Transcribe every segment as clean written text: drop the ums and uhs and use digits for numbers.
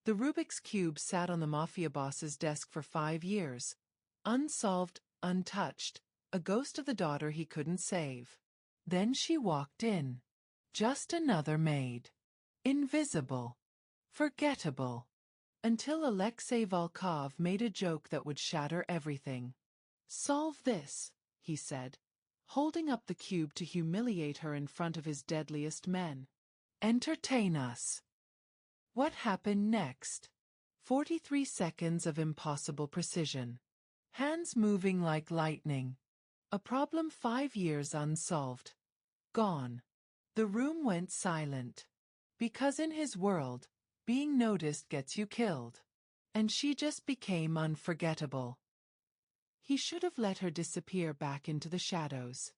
The Rubik's Cube sat on the Mafia boss's desk for 5 years. Unsolved, untouched, a ghost of the daughter he couldn't save. Then she walked in. Just another maid. Invisible. Forgettable. Until Alexei Volkov made a joke that would shatter everything. "Solve this," he said, holding up the cube to humiliate her in front of his deadliest men. "Entertain us." What happened next? 43 seconds of impossible precision. Hands moving like lightning. A problem 5 years unsolved. Gone. The room went silent. Because in his world, being noticed gets you killed. And she just became unforgettable. He should have let her disappear back into the shadows.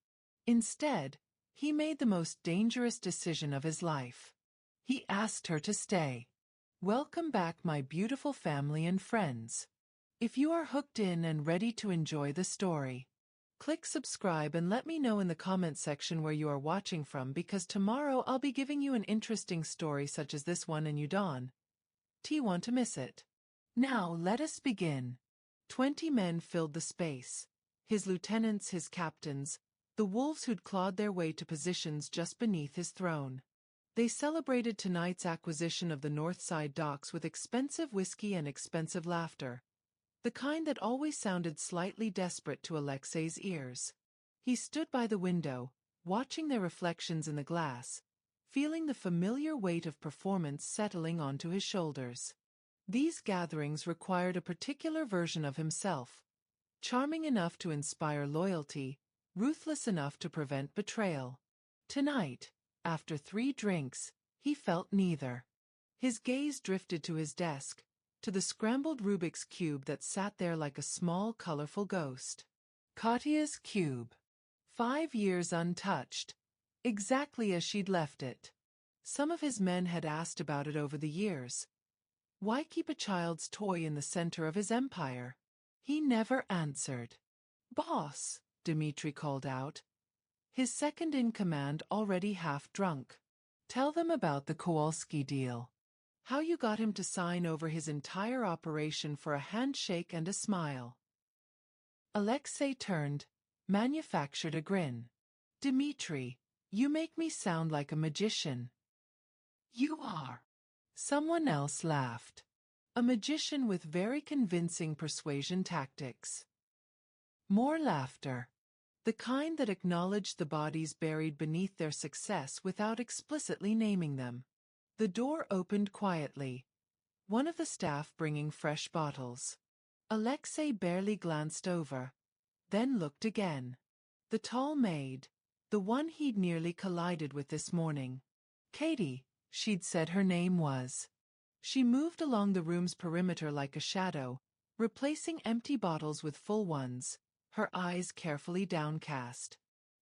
Instead, he made the most dangerous decision of his life. He asked her to stay. Welcome back, my beautiful family and friends. If you are hooked in and ready to enjoy the story, click subscribe and let me know in the comment section where you are watching from, because tomorrow I'll be giving you an interesting story such as this one and you don't want to miss it. Now let us begin. 20 men filled the space. His lieutenants, his captains, the wolves who'd clawed their way to positions just beneath his throne. They celebrated tonight's acquisition of the Northside docks with expensive whiskey and expensive laughter. The kind that always sounded slightly desperate to Alexei's ears. He stood by the window, watching their reflections in the glass, feeling the familiar weight of performance settling onto his shoulders. These gatherings required a particular version of himself. Charming enough to inspire loyalty, ruthless enough to prevent betrayal. Tonight, after 3 drinks, he felt neither. His gaze drifted to his desk, to the scrambled Rubik's Cube that sat there like a small, colorful ghost. Katya's cube. 5 years untouched. Exactly as she'd left it. Some of his men had asked about it over the years. Why keep a child's toy in the center of his empire? He never answered. "Boss," Dmitri called out, his second-in-command already half drunk. "Tell them about the Kowalski deal. How you got him to sign over his entire operation for a handshake and a smile." Alexei turned, manufactured a grin. "Dmitri, you make me sound like a magician." "You are." Someone else laughed. "A magician with very convincing persuasion tactics." More laughter. The kind that acknowledged the bodies buried beneath their success without explicitly naming them. The door opened quietly. One of the staff bringing fresh bottles. Alexei barely glanced over, then looked again. The tall maid, the one he'd nearly collided with this morning. Katie, she'd said her name was. She moved along the room's perimeter like a shadow, replacing empty bottles with full ones, her eyes carefully downcast.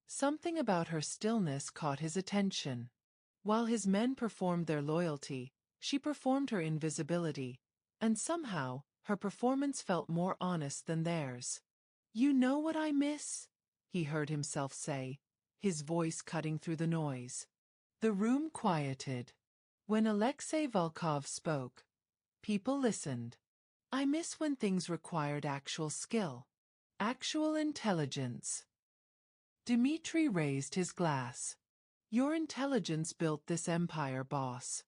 Something about her stillness caught his attention. While his men performed their loyalty, she performed her invisibility, and somehow, her performance felt more honest than theirs. "You know what I miss?" he heard himself say, his voice cutting through the noise. The room quieted. When Alexei Volkov spoke, people listened. "I miss when things required actual skill. Actual intelligence." Dmitri raised his glass. "Your intelligence built this empire, boss."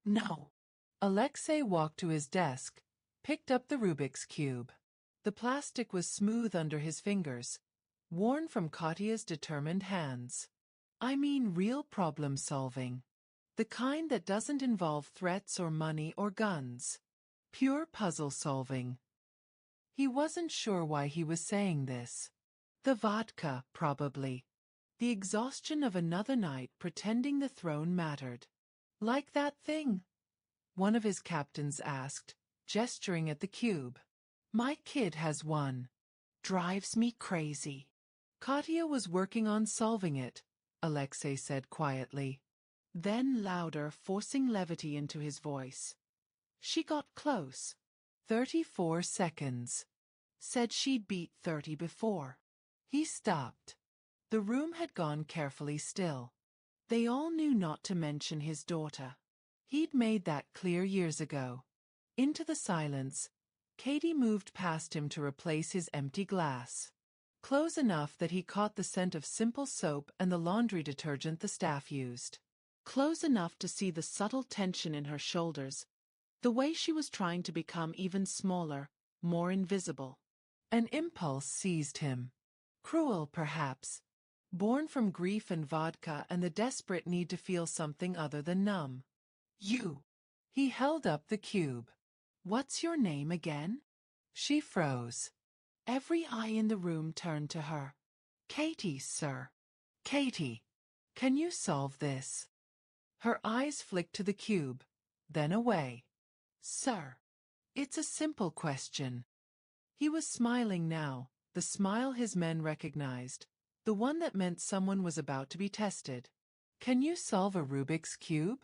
"No." Alexei walked to his desk, picked up the Rubik's Cube. The plastic was smooth under his fingers, worn from Katya's determined hands. "I mean real problem solving. The kind that doesn't involve threats or money or guns. Pure puzzle solving." He wasn't sure why he was saying this. The vodka, probably. The exhaustion of another night pretending the throne mattered. "Like that thing?" one of his captains asked, gesturing at the cube. "My kid has one. Drives me crazy." "Katya was working on solving it," Alexei said quietly. Then louder, forcing levity into his voice. "She got close. 34 seconds. Said she'd beat 30 before." He stopped. The room had gone carefully still. They all knew not to mention his daughter. He'd made that clear years ago. Into the silence, Katie moved past him to replace his empty glass. Close enough that he caught the scent of simple soap and the laundry detergent the staff used. Close enough to see the subtle tension in her shoulders, the way she was trying to become even smaller, more invisible. An impulse seized him. Cruel, perhaps. Born from grief and vodka and the desperate need to feel something other than numb. You. He held up the cube. What's your name again? She froze. Every eye in the room turned to her. Katie, sir. Katie. Can you solve this? Her eyes flicked to the cube, then away. Sir. It's a simple question. He was smiling now, the smile his men recognized, the one that meant someone was about to be tested. Can you solve a Rubik's cube?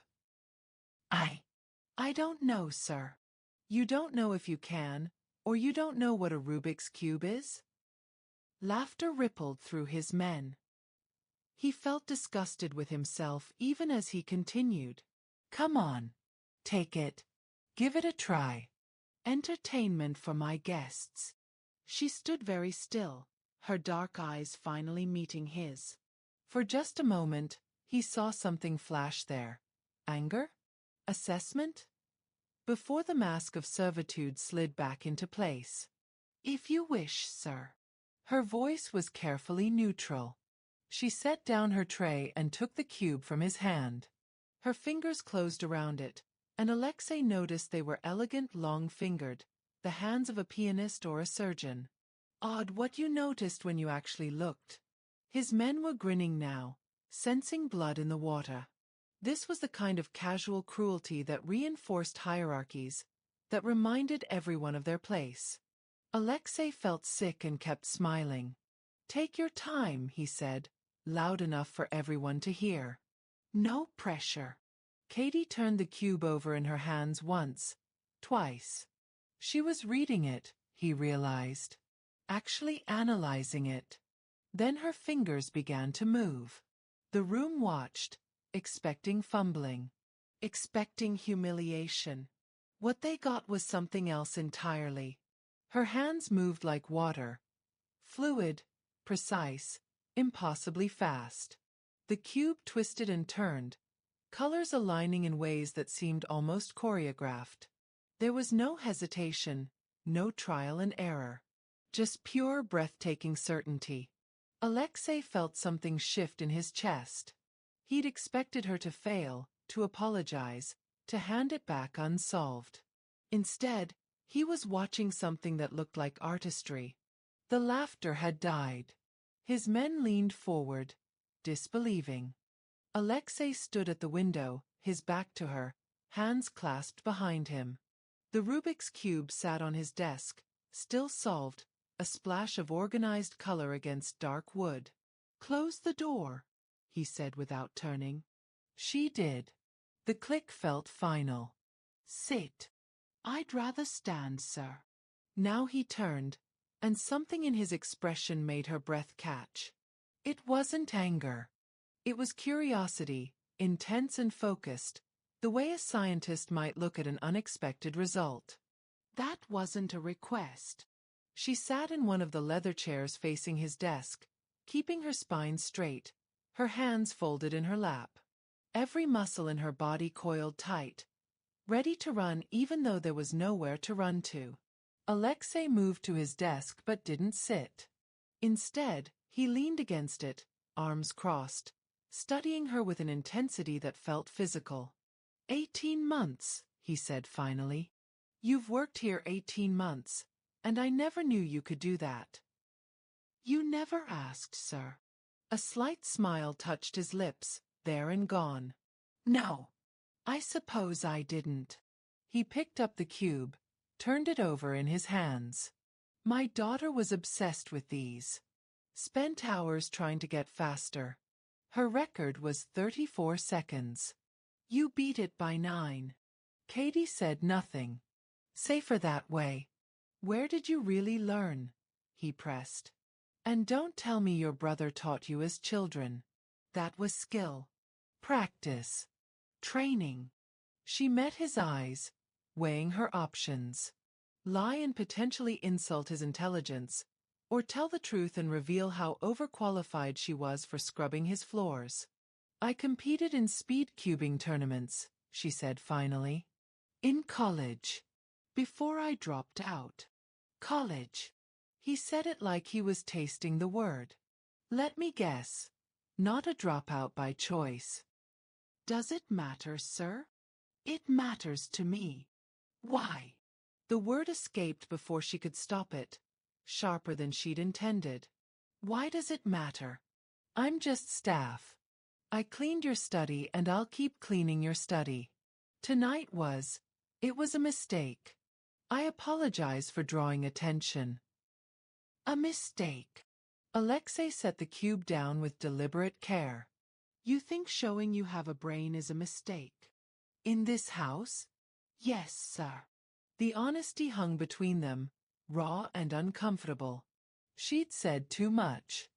I don't know, sir. You don't know if you can, or you don't know what a Rubik's cube is? Laughter rippled through his men. He felt disgusted with himself even as he continued. Come on. Take it. Give it a try. Entertainment for my guests. She stood very still, her dark eyes finally meeting his. For just a moment, he saw something flash there. Anger? Assessment? Before the mask of servitude slid back into place. If you wish, sir. Her voice was carefully neutral. She set down her tray and took the cube from his hand. Her fingers closed around it, and Alexei noticed they were elegant, long-fingered, the hands of a pianist or a surgeon. Odd what you noticed when you actually looked. His men were grinning now, sensing blood in the water. This was the kind of casual cruelty that reinforced hierarchies, that reminded everyone of their place. Alexei felt sick and kept smiling. Take your time, he said, loud enough for everyone to hear. No pressure. Katie turned the cube over in her hands once, twice. She was reading it, he realized. Actually analyzing it. Then her fingers began to move. The room watched, expecting fumbling. Expecting humiliation. What they got was something else entirely. Her hands moved like water. Fluid, precise, impossibly fast. The cube twisted and turned, colors aligning in ways that seemed almost choreographed. There was no hesitation, no trial and error. Just pure, breathtaking certainty. Alexei felt something shift in his chest. He'd expected her to fail, to apologize, to hand it back unsolved. Instead, he was watching something that looked like artistry. The laughter had died. His men leaned forward, disbelieving. Alexei stood at the window, his back to her, hands clasped behind him. The Rubik's cube sat on his desk, still solved, a splash of organized color against dark wood. Close the door, he said without turning. She did. The click felt final. Sit. I'd rather stand, sir. Now he turned, and something in his expression made her breath catch. It wasn't anger. It was curiosity, intense and focused, the way a scientist might look at an unexpected result. That wasn't a request. She sat in one of the leather chairs facing his desk, keeping her spine straight, her hands folded in her lap. Every muscle in her body coiled tight, ready to run even though there was nowhere to run to. Alexei moved to his desk but didn't sit. Instead, he leaned against it, arms crossed, studying her with an intensity that felt physical. 18 months, he said finally. You've worked here 18 months, and I never knew you could do that. You never asked, sir. A slight smile touched his lips, there and gone. No. I suppose I didn't. He picked up the cube, turned it over in his hands. My daughter was obsessed with these. Spent hours trying to get faster. Her record was 34 seconds. You beat it by 9. Katie said nothing. Safer that way. Where did you really learn? He pressed. And don't tell me your brother taught you as children. That was skill. Practice. Training. She met his eyes, weighing her options. Lie and potentially insult his intelligence, or tell the truth and reveal how overqualified she was for scrubbing his floors. I competed in speed cubing tournaments, she said finally. In college. Before I dropped out. College. He said it like he was tasting the word. Let me guess. Not a dropout by choice. Does it matter, sir? It matters to me. Why? The word escaped before she could stop it, sharper than she'd intended. Why does it matter? I'm just staff. I cleaned your study and I'll keep cleaning your study. Tonight it was a mistake. I apologize for drawing attention. A mistake. Alexei set the cube down with deliberate care. You think showing you have a brain is a mistake? In this house? Yes, sir. The honesty hung between them, raw and uncomfortable. She'd said too much.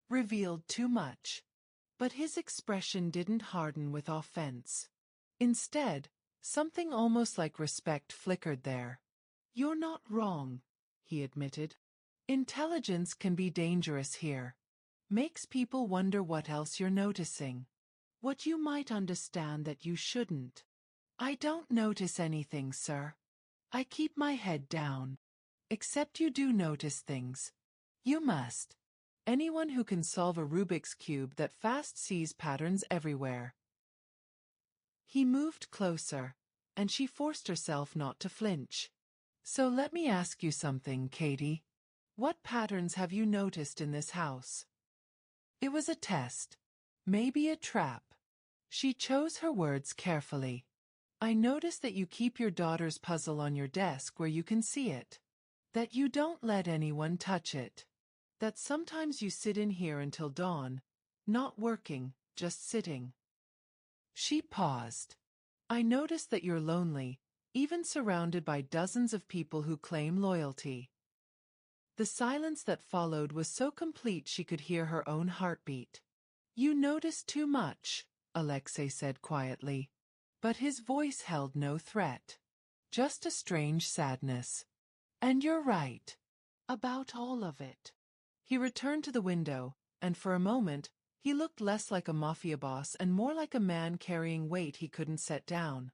Revealed too much. But his expression didn't harden with offense. Instead, something almost like respect flickered there. You're not wrong, he admitted. Intelligence can be dangerous here. Makes people wonder what else you're noticing. What you might understand that you shouldn't. I don't notice anything, sir. I keep my head down. Except you do notice things. You must. Anyone who can solve a Rubik's cube that fast sees patterns everywhere. He moved closer, and she forced herself not to flinch. So let me ask you something, Katie. What patterns have you noticed in this house? It was a test. Maybe a trap. She chose her words carefully. I notice that you keep your daughter's puzzle on your desk where you can see it. That you don't let anyone touch it. That sometimes you sit in here until dawn, not working, just sitting. She paused. I notice that you're lonely, even surrounded by dozens of people who claim loyalty. The silence that followed was so complete she could hear her own heartbeat. You notice too much, Alexei said quietly. But his voice held no threat. Just a strange sadness. And you're right. About all of it. He returned to the window, and for a moment, he looked less like a mafia boss and more like a man carrying weight he couldn't set down.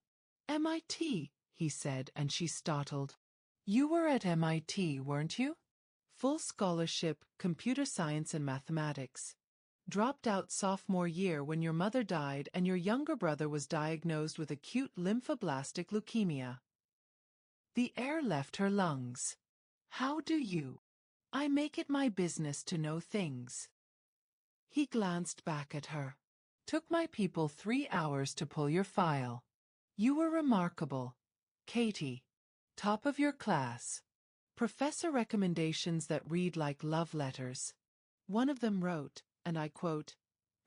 MIT, he said, and she startled. You were at MIT, weren't you? Full scholarship, computer science and mathematics. Dropped out sophomore year when your mother died and your younger brother was diagnosed with acute lymphoblastic leukemia. The air left her lungs. How do you? I make it my business to know things. He glanced back at her. Took my people 3 hours to pull your file. You were remarkable, Katie. Top of your class. Professor recommendations that read like love letters. One of them wrote, and I quote,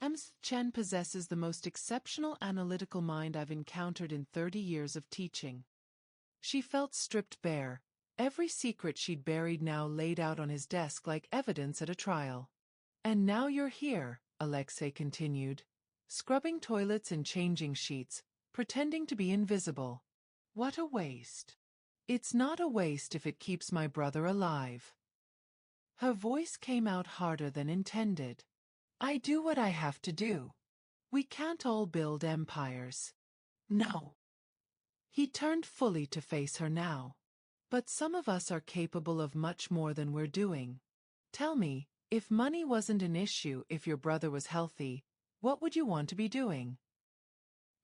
Ms. Chen possesses the most exceptional analytical mind I've encountered in 30 years of teaching. She felt stripped bare, every secret she'd buried now laid out on his desk like evidence at a trial. And now you're here, Alexei continued, scrubbing toilets and changing sheets, pretending to be invisible. What a waste. It's not a waste if it keeps my brother alive. Her voice came out harder than intended. I do what I have to do. We can't all build empires. No. He turned fully to face her now. But some of us are capable of much more than we're doing. Tell me, if money wasn't an issue, if your brother was healthy, what would you want to be doing?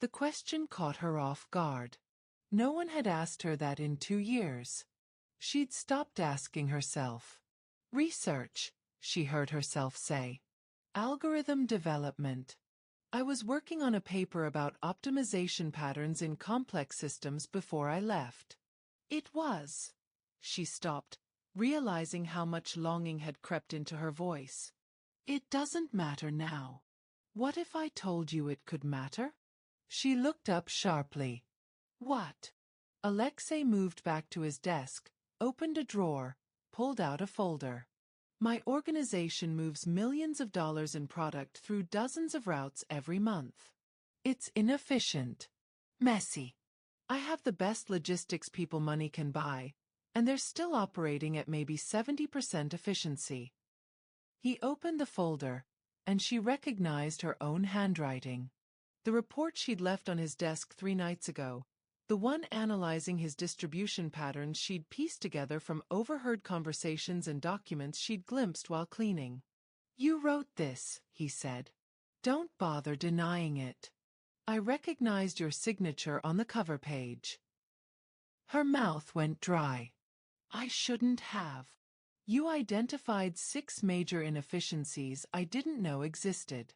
The question caught her off guard. No one had asked her that in 2 years. She'd stopped asking herself. Research, she heard herself say. Algorithm development. I was working on a paper about optimization patterns in complex systems before I left. It was. She stopped, realizing how much longing had crept into her voice. It doesn't matter now. What if I told you it could matter? She looked up sharply. What? Alexei moved back to his desk, opened a drawer, pulled out a folder. My organization moves millions of dollars in product through dozens of routes every month. It's inefficient. Messy. I have the best logistics people money can buy, and they're still operating at maybe 70% efficiency. He opened the folder, and she recognized her own handwriting. The report she'd left on his desk 3 nights ago, the one analyzing his distribution patterns she'd pieced together from overheard conversations and documents she'd glimpsed while cleaning. "You wrote this," he said. "Don't bother denying it. I recognized your signature on the cover page." Her mouth went dry. "I shouldn't have. You identified 6 major inefficiencies I didn't know existed.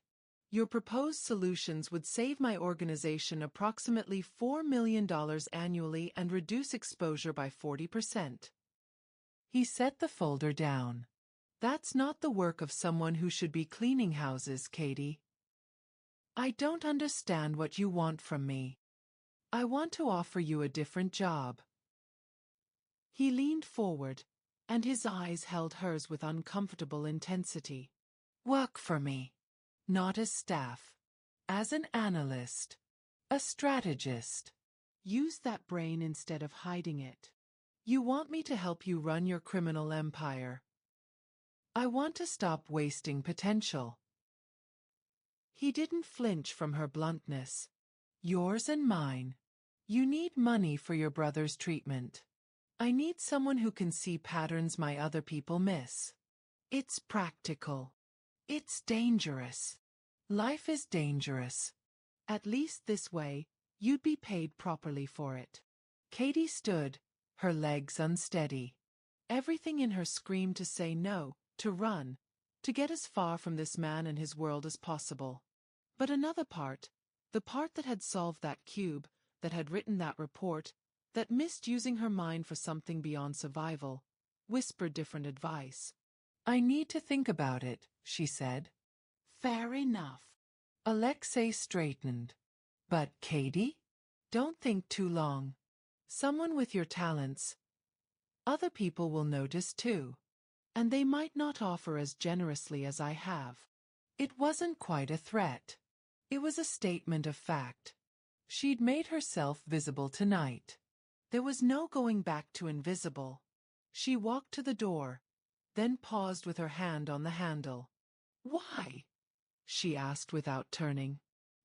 Your proposed solutions would save my organization approximately $4 million annually and reduce exposure by 40%. He set the folder down. "That's not the work of someone who should be cleaning houses, Katie. I don't understand what you want from me. I want to offer you a different job." He leaned forward, and his eyes held hers with uncomfortable intensity. "Work for me. Not as staff. As an analyst. A strategist. Use that brain instead of hiding it. You want me to help you run your criminal empire. I want to stop wasting potential." He didn't flinch from her bluntness. "Yours and mine. You need money for your brother's treatment. I need someone who can see patterns my other people miss. It's practical. It's dangerous. Life is dangerous. At least this way, you'd be paid properly for it." Katie stood, her legs unsteady. Everything in her screamed to say no, to run, to get as far from this man and his world as possible. But another part, the part that had solved that cube, that had written that report, that missed using her mind for something beyond survival, whispered different advice. "I need to think about it," she said. "Fair enough." Alexei straightened. "But, Katie? Don't think too long. Someone with your talents. Other people will notice too. And they might not offer as generously as I have." It wasn't quite a threat. It was a statement of fact. She'd made herself visible tonight. There was no going back to invisible. She walked to the door, then paused with her hand on the handle. "Why?" she asked without turning.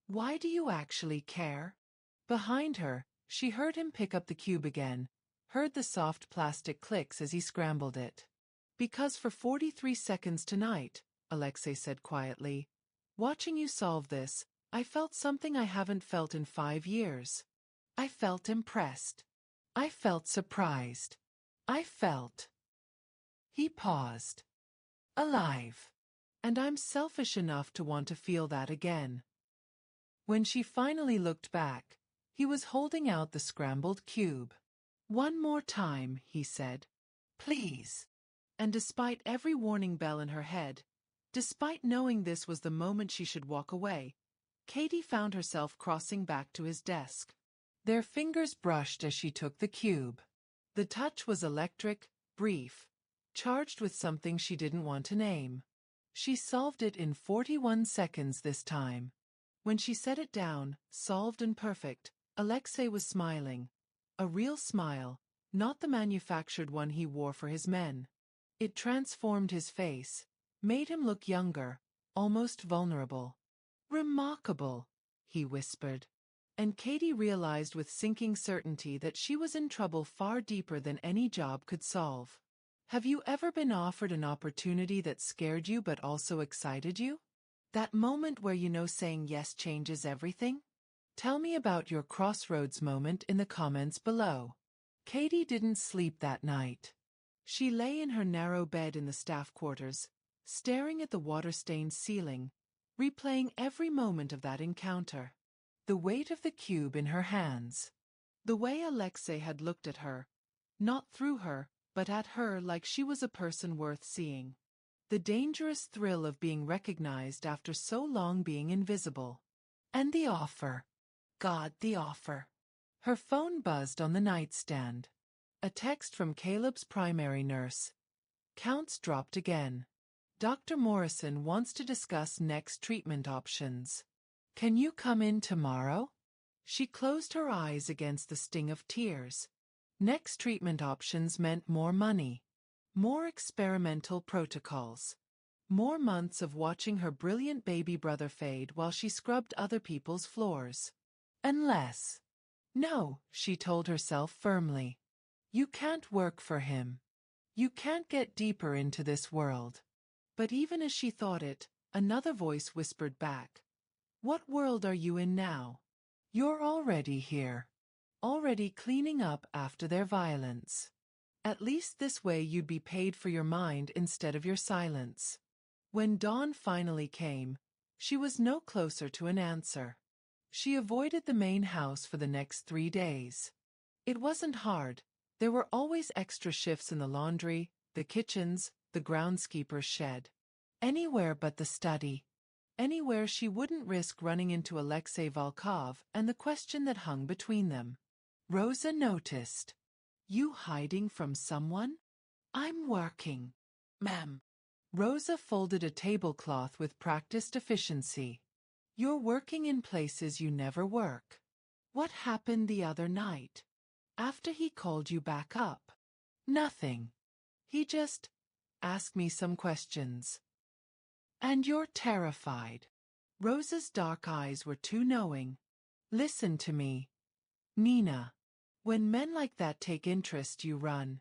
"Why do you actually care?" Behind her, she heard him pick up the cube again, heard the soft plastic clicks as he scrambled it. "Because for 43 seconds tonight," Alexei said quietly, "watching you solve this, I felt something I haven't felt in 5 years. I felt impressed. I felt surprised. I felt—" He paused. "Alive. And I'm selfish enough to want to feel that again." When she finally looked back, he was holding out the scrambled cube. "One more time," he said. "Please." And despite every warning bell in her head, despite knowing this was the moment she should walk away, Katie found herself crossing back to his desk. Their fingers brushed as she took the cube. The touch was electric, brief, charged with something she didn't want to name. She solved it in 41 seconds this time. When she set it down, solved and perfect, Alexei was smiling. A real smile, not the manufactured one he wore for his men. It transformed his face, made him look younger, almost vulnerable. "Remarkable," he whispered. And Katie realized with sinking certainty that she was in trouble far deeper than any job could solve. Have you ever been offered an opportunity that scared you but also excited you? That moment where you know saying yes changes everything? Tell me about your crossroads moment in the comments below. Katie didn't sleep that night. She lay in her narrow bed in the staff quarters, staring at the water-stained ceiling, replaying every moment of that encounter. The weight of the cube in her hands. The way Alexei had looked at her, not through her, but at her like she was a person worth seeing. The dangerous thrill of being recognized after so long being invisible. And the offer. God, the offer. Her phone buzzed on the nightstand. A text from Caleb's primary nurse. Counts dropped again. "Dr. Morrison wants to discuss next treatment options. Can you come in tomorrow?" She closed her eyes against the sting of tears. Next treatment options meant more money, more experimental protocols, more months of watching her brilliant baby brother fade while she scrubbed other people's floors. Unless. No, she told herself firmly. You can't work for him. You can't get deeper into this world. But even as she thought it, another voice whispered back. What world are you in now? You're already here. Already cleaning up after their violence. At least this way you'd be paid for your mind instead of your silence. When dawn finally came, she was no closer to an answer. She avoided the main house for the next 3 days. It wasn't hard. There were always extra shifts in the laundry, the kitchens, the groundskeeper's shed. Anywhere but the study. Anywhere she wouldn't risk running into Alexei Volkov and the question that hung between them. Rosa noticed. You hiding from someone? I'm working. Ma'am. Rosa folded a tablecloth with practiced efficiency. You're working in places you never work. What happened the other night? After he called you back up? Nothing. He just asked me some questions. And you're terrified. Rosa's dark eyes were too knowing. Listen to me, Nina. When men like that take interest, you run.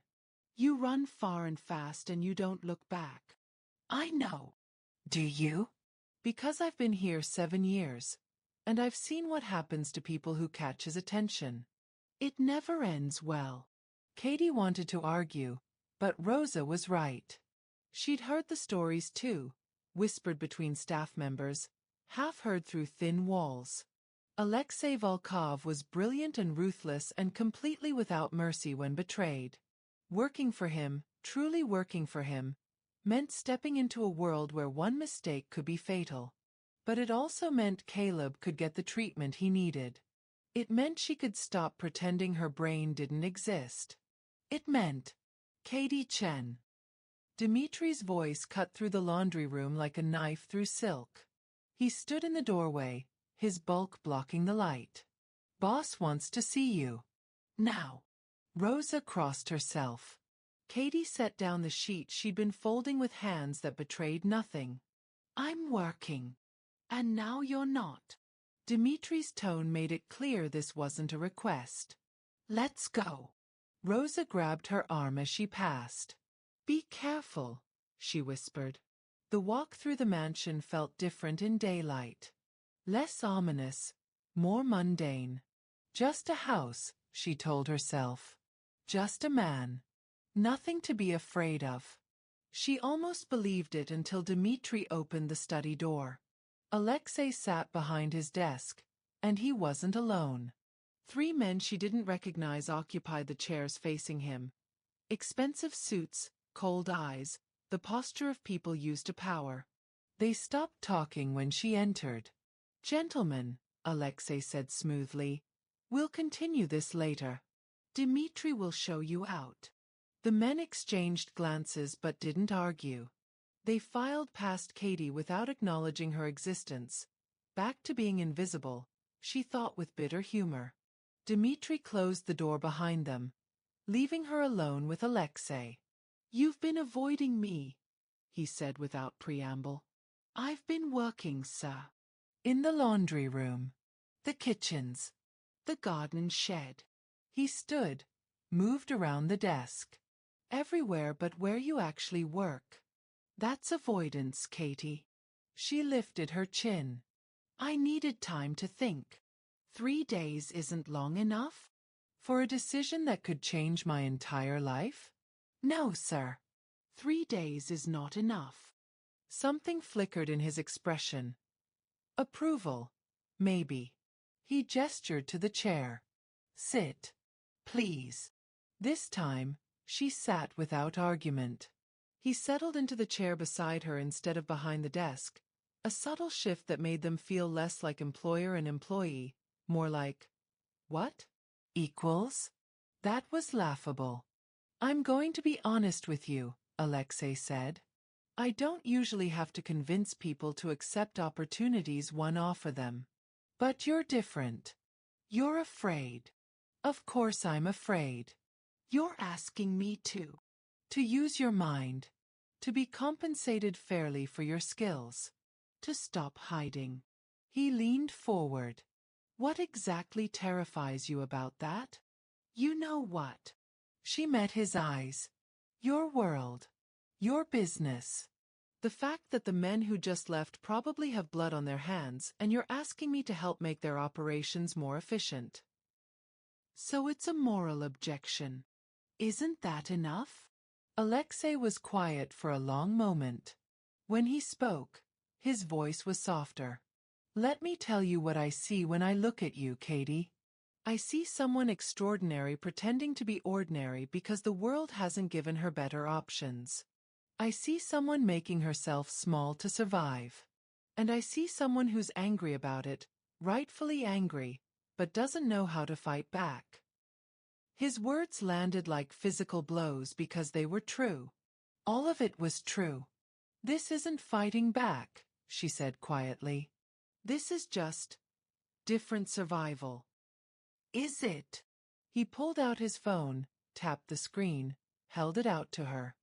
You run far and fast and you don't look back. I know. Do you? Because I've been here 7 years, and I've seen what happens to people who catch his attention. It never ends well. Katie wanted to argue, but Rosa was right. She'd heard the stories too, whispered between staff members, half heard through thin walls. Alexei Volkov was brilliant and ruthless and completely without mercy when betrayed. Working for him, truly working for him, meant stepping into a world where one mistake could be fatal. But it also meant Caleb could get the treatment he needed. It meant she could stop pretending her brain didn't exist. It meant Katie Chen. Dimitri's voice cut through the laundry room like a knife through silk. He stood in the doorway, his bulk blocking the light. Boss wants to see you. Now. Rosa crossed herself. Katie set down the sheet she'd been folding with hands that betrayed nothing. I'm working. And now you're not. Dimitri's tone made it clear this wasn't a request. Let's go. Rosa grabbed her arm as she passed. Be careful, she whispered. The walk through the mansion felt different in daylight. Less ominous, more mundane. Just a house, she told herself. Just a man. Nothing to be afraid of. She almost believed it until Dimitri opened the study door. Alexei sat behind his desk, and he wasn't alone. 3 men she didn't recognize occupied the chairs facing him. Expensive suits, cold eyes, the posture of people used to power. They stopped talking when she entered. Gentlemen, Alexei said smoothly, we'll continue this later. Dimitri will show you out. The men exchanged glances but didn't argue. They filed past Katie without acknowledging her existence. Back to being invisible, she thought with bitter humor. Dimitri closed the door behind them, leaving her alone with Alexei. You've been avoiding me, he said without preamble. I've been working, sir. In the laundry room, the kitchens, the garden shed. He stood, moved around the desk. Everywhere but where you actually work. That's avoidance, Katie. She lifted her chin. I needed time to think. 3 days isn't long enough? For a decision that could change my entire life? No, sir. 3 days is not enough. Something flickered in his expression. Approval. Maybe. He gestured to the chair. Sit. Please. This time, she sat without argument. He settled into the chair beside her instead of behind the desk, a subtle shift that made them feel less like employer and employee, more like, what? Equals? That was laughable. I'm going to be honest with you, Alexei said. I don't usually have to convince people to accept opportunities one offer them. But you're different. You're afraid. Of course I'm afraid. You're asking me to use your mind, to be compensated fairly for your skills, to stop hiding. He leaned forward. What exactly terrifies you about that? You know what? She met his eyes. Your world. Your business. The fact that the men who just left probably have blood on their hands and you're asking me to help make their operations more efficient. So it's a moral objection. Isn't that enough? Alexei was quiet for a long moment. When he spoke, his voice was softer. Let me tell you what I see when I look at you, Katie. I see someone extraordinary pretending to be ordinary because the world hasn't given her better options. I see someone making herself small to survive. And I see someone who's angry about it, rightfully angry, but doesn't know how to fight back. His words landed like physical blows because they were true. All of it was true. This isn't fighting back, she said quietly. This is just different survival. Is it? He pulled out his phone, tapped the screen, held it out to her.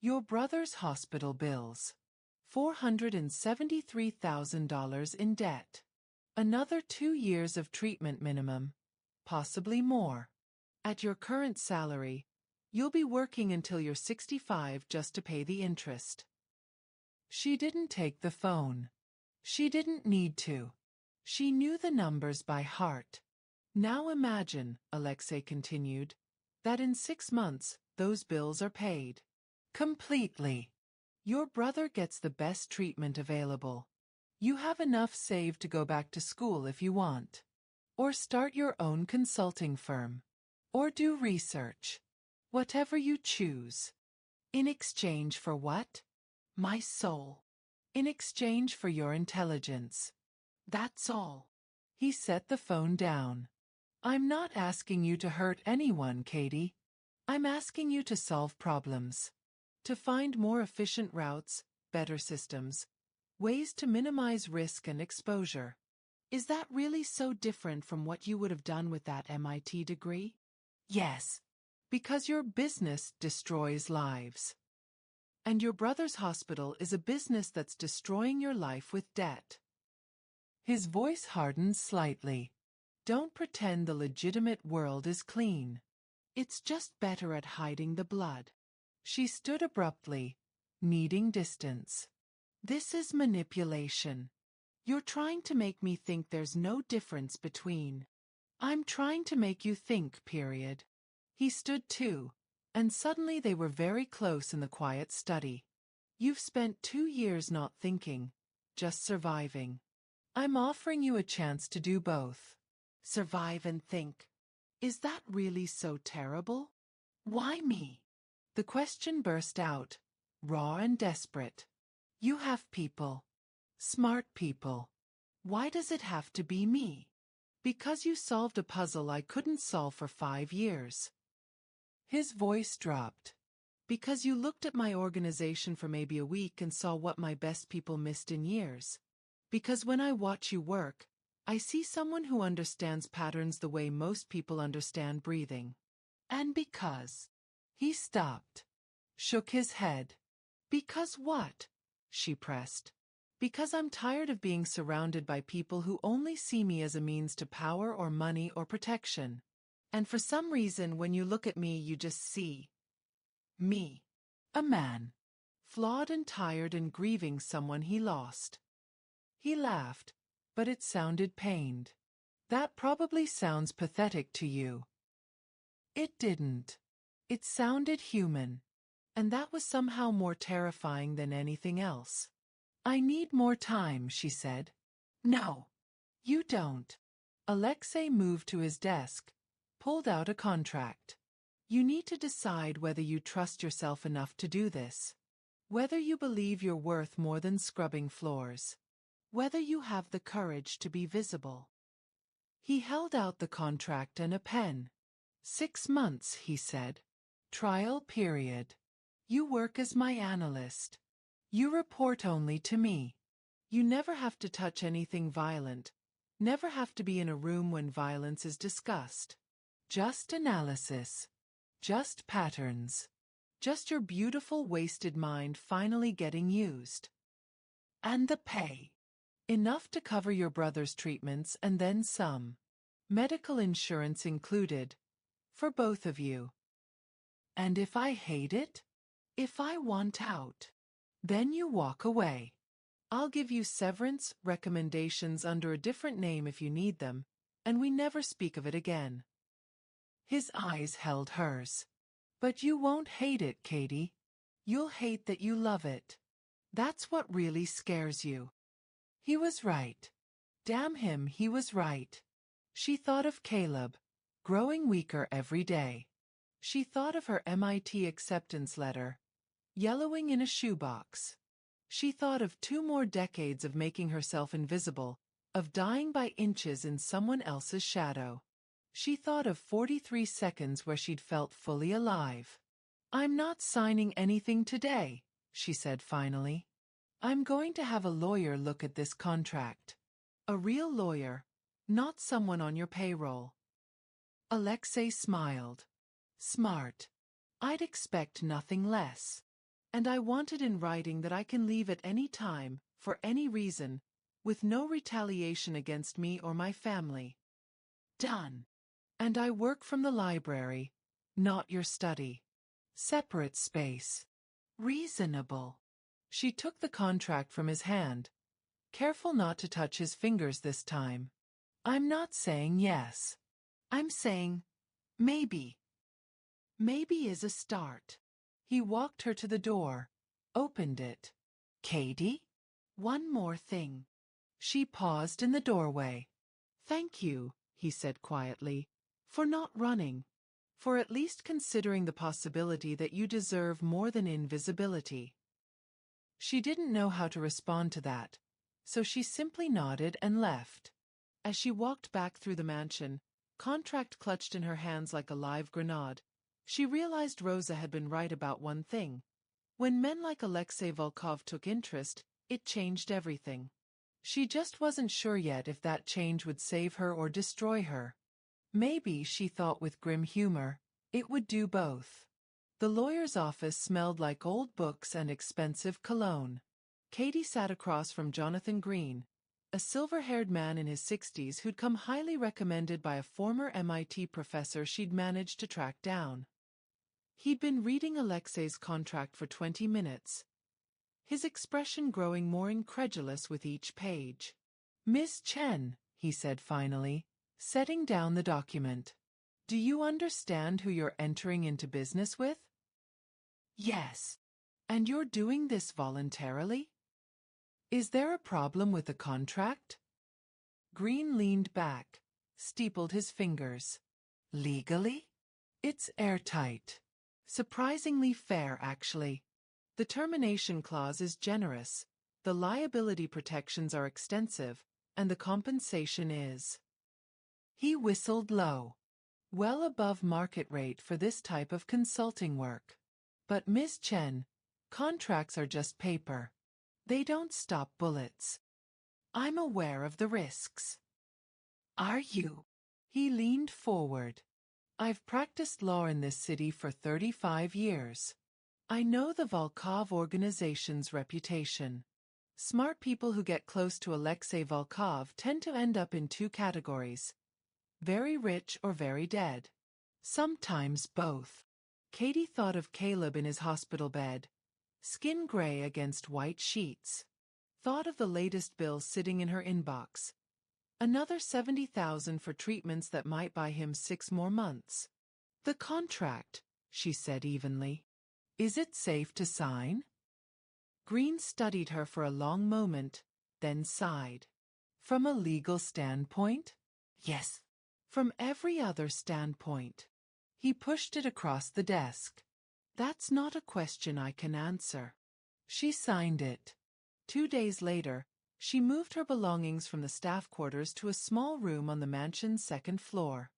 Your brother's hospital bills. $473,000 in debt. Another 2 years of treatment minimum. Possibly more. At your current salary, you'll be working until you're 65 just to pay the interest. She didn't take the phone. She didn't need to. She knew the numbers by heart. Now imagine, Alexei continued, that in 6 months, those bills are paid. Completely. Your brother gets the best treatment available. You have enough saved to go back to school if you want. Or start your own consulting firm. Or do research. Whatever you choose. In exchange for what? My soul. In exchange for your intelligence. That's all. He set the phone down. I'm not asking you to hurt anyone, Katie. I'm asking you to solve problems. To find more efficient routes, better systems, ways to minimize risk and exposure. Is that really so different from what you would have done with that MIT degree? Yes. Because your business destroys lives. And your brother's hospital is a business that's destroying your life with debt. His voice hardened slightly. Don't pretend the legitimate world is clean. It's just better at hiding the blood. She stood abruptly, needing distance. This is manipulation. You're trying to make me think there's no difference between. I'm trying to make you think, period. He stood too, and suddenly they were very close in the quiet study. You've spent 2 years not thinking, just surviving. I'm offering you a chance to do both. Survive and think. Is that really so terrible? Why me? The question burst out, raw and desperate. You have people. Smart people. Why does it have to be me? Because you solved a puzzle I couldn't solve for 5 years. His voice dropped. Because you looked at my organization for maybe a week and saw what my best people missed in years. Because when I watch you work, I see someone who understands patterns the way most people understand breathing. And because. He stopped. Shook his head. Because what? She pressed. Because I'm tired of being surrounded by people who only see me as a means to power or money or protection. And for some reason when you look at me you just see me. A man. Flawed and tired and grieving someone he lost. He laughed, but it sounded pained. That probably sounds pathetic to you. It didn't. It sounded human. And that was somehow more terrifying than anything else. I need more time, she said. No. You don't. Alexei moved to his desk, pulled out a contract. You need to decide whether you trust yourself enough to do this. Whether you believe you're worth more than scrubbing floors. Whether you have the courage to be visible. He held out the contract and a pen. 6 months, he said. Trial period. You work as my analyst. You report only to me. You never have to touch anything violent. Never have to be in a room when violence is discussed. Just analysis. Just patterns. Just your beautiful wasted mind finally getting used. And the pay. Enough to cover your brother's treatments and then some. Medical insurance included. For both of you. And if I hate it? If I want out? Then you walk away. I'll give you severance recommendations under a different name if you need them, and we never speak of it again. His eyes held hers. But you won't hate it, Katie. You'll hate that you love it. That's what really scares you. He was right. Damn him, he was right. She thought of Caleb, growing weaker every day. She thought of her MIT acceptance letter, yellowing in a shoebox. She thought of 2 more decades of making herself invisible, of dying by inches in someone else's shadow. She thought of 43 seconds where she'd felt fully alive. I'm not signing anything today, she said finally. I'm going to have a lawyer look at this contract. A real lawyer, not someone on your payroll. Alexei smiled. Smart. I'd expect nothing less. And I want it in writing that I can leave at any time, for any reason, with no retaliation against me or my family. Done. And I work from the library, not your study. Separate space. Reasonable. She took the contract from his hand, careful not to touch his fingers this time. I'm not saying yes. I'm saying maybe. Maybe is a start. He walked her to the door, opened it. Katie? One more thing. She paused in the doorway. Thank you, he said quietly, for not running. For at least considering the possibility that you deserve more than invisibility. She didn't know how to respond to that, so she simply nodded and left. As she walked back through the mansion, contract clutched in her hands like a live grenade, she realized Rosa had been right about one thing. When men like Alexei Volkov took interest, it changed everything. She just wasn't sure yet if that change would save her or destroy her. Maybe, she thought with grim humor, it would do both. The lawyer's office smelled like old books and expensive cologne. Katie sat across from Jonathan Green, a silver-haired man in his 60s who'd come highly recommended by a former MIT professor she'd managed to track down. He'd been reading Alexei's contract for 20 minutes, his expression growing more incredulous with each page. Miss Chen, he said finally, setting down the document. Do you understand who you're entering into business with? Yes. And you're doing this voluntarily? Is there a problem with the contract? Green leaned back, steepled his fingers. Legally? It's airtight. Surprisingly fair, actually. The termination clause is generous, the liability protections are extensive, and the compensation is. He whistled low. Well above market rate for this type of consulting work. But Miss Chen, contracts are just paper. They don't stop bullets. I'm aware of the risks. Are you? He leaned forward. I've practiced law in this city for 35 years. I know the Volkov organization's reputation. Smart people who get close to Alexei Volkov tend to end up in 2 categories. Very rich or very dead. Sometimes both. Katie thought of Caleb in his hospital bed, skin gray against white sheets. Thought of the latest bill sitting in her inbox. Another $70,000 for treatments that might buy him 6 more months. The contract, she said evenly. Is it safe to sign? Green studied her for a long moment, then sighed. From a legal standpoint? Yes. From every other standpoint. He pushed it across the desk. That's not a question I can answer. She signed it. 2 days later, she moved her belongings from the staff quarters to a small room on the mansion's 2nd floor.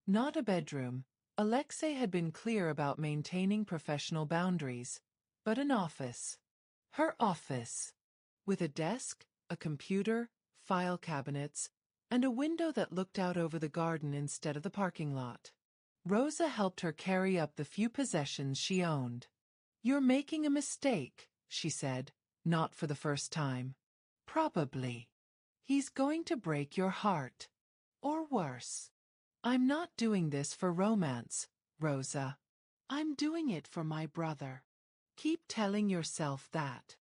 Not a bedroom. Alexei had been clear about maintaining professional boundaries, but an office. Her office. With a desk, a computer, file cabinets, and a window that looked out over the garden instead of the parking lot. Rosa helped her carry up the few possessions she owned. "You're making a mistake," she said, not for the first time. "Probably. He's going to break your heart. Or worse. I'm not doing this for romance, Rosa. I'm doing it for my brother. Keep telling yourself that."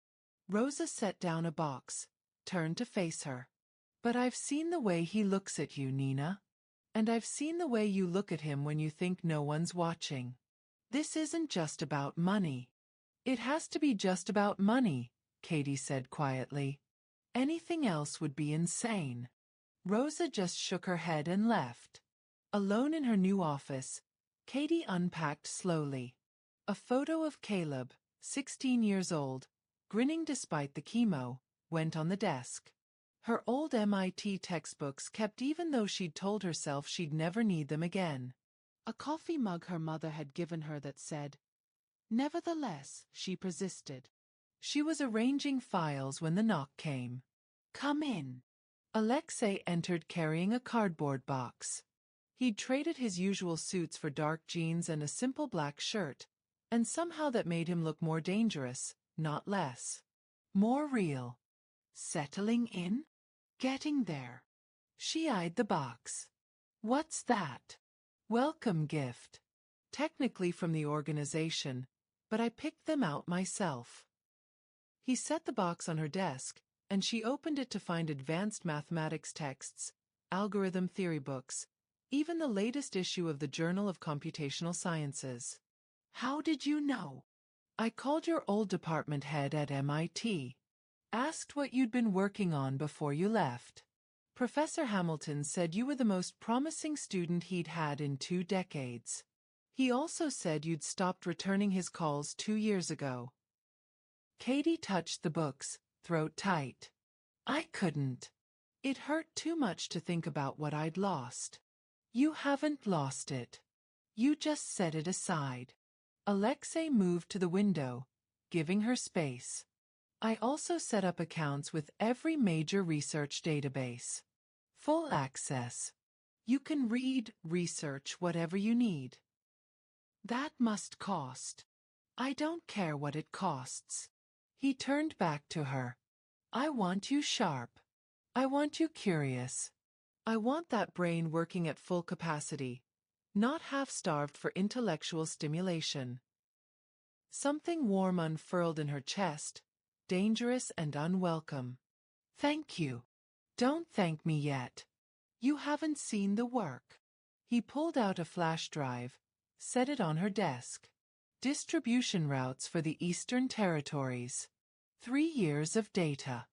Rosa set down a box, turned to face her. "But I've seen the way he looks at you, Nina. And I've seen the way you look at him when you think no one's watching. This isn't just about money." "It has to be just about money," Katie said quietly. "Anything else would be insane." Rosa just shook her head and left. Alone in her new office, Katie unpacked slowly. A photo of Caleb, 16 years old, grinning despite the chemo, went on the desk. Her old MIT textbooks kept even though she'd told herself she'd never need them again. A coffee mug her mother had given her that said, "Nevertheless," she persisted. She was arranging files when the knock came. "Come in." Alexei entered carrying a cardboard box. He'd traded his usual suits for dark jeans and a simple black shirt, and somehow that made him look more dangerous, not less. More real. "Settling in?" "Getting there." She eyed the box. "What's that?" "Welcome gift. Technically from the organization, but I picked them out myself." He set the box on her desk, and she opened it to find advanced mathematics texts, algorithm theory books, even the latest issue of the Journal of Computational Sciences. "How did you know?" "I called your old department head at MIT. Asked what you'd been working on before you left. Professor Hamilton said you were the most promising student he'd had in 2 decades. He also said you'd stopped returning his calls 2 years ago." Katie touched the books, throat tight. "I couldn't. It hurt too much to think about what I'd lost." "You haven't lost it. You just set it aside." Alexei moved to the window, giving her space. "I also set up accounts with every major research database. Full access. You can read, research whatever you need." "That must cost." "I don't care what it costs." He turned back to her. "I want you sharp. I want you curious. I want that brain working at full capacity, not half-starved for intellectual stimulation." Something warm unfurled in her chest, dangerous and unwelcome. "Thank you." "Don't thank me yet. You haven't seen the work." He pulled out a flash drive, set it on her desk. "Distribution routes for the Eastern Territories. 3 years of data.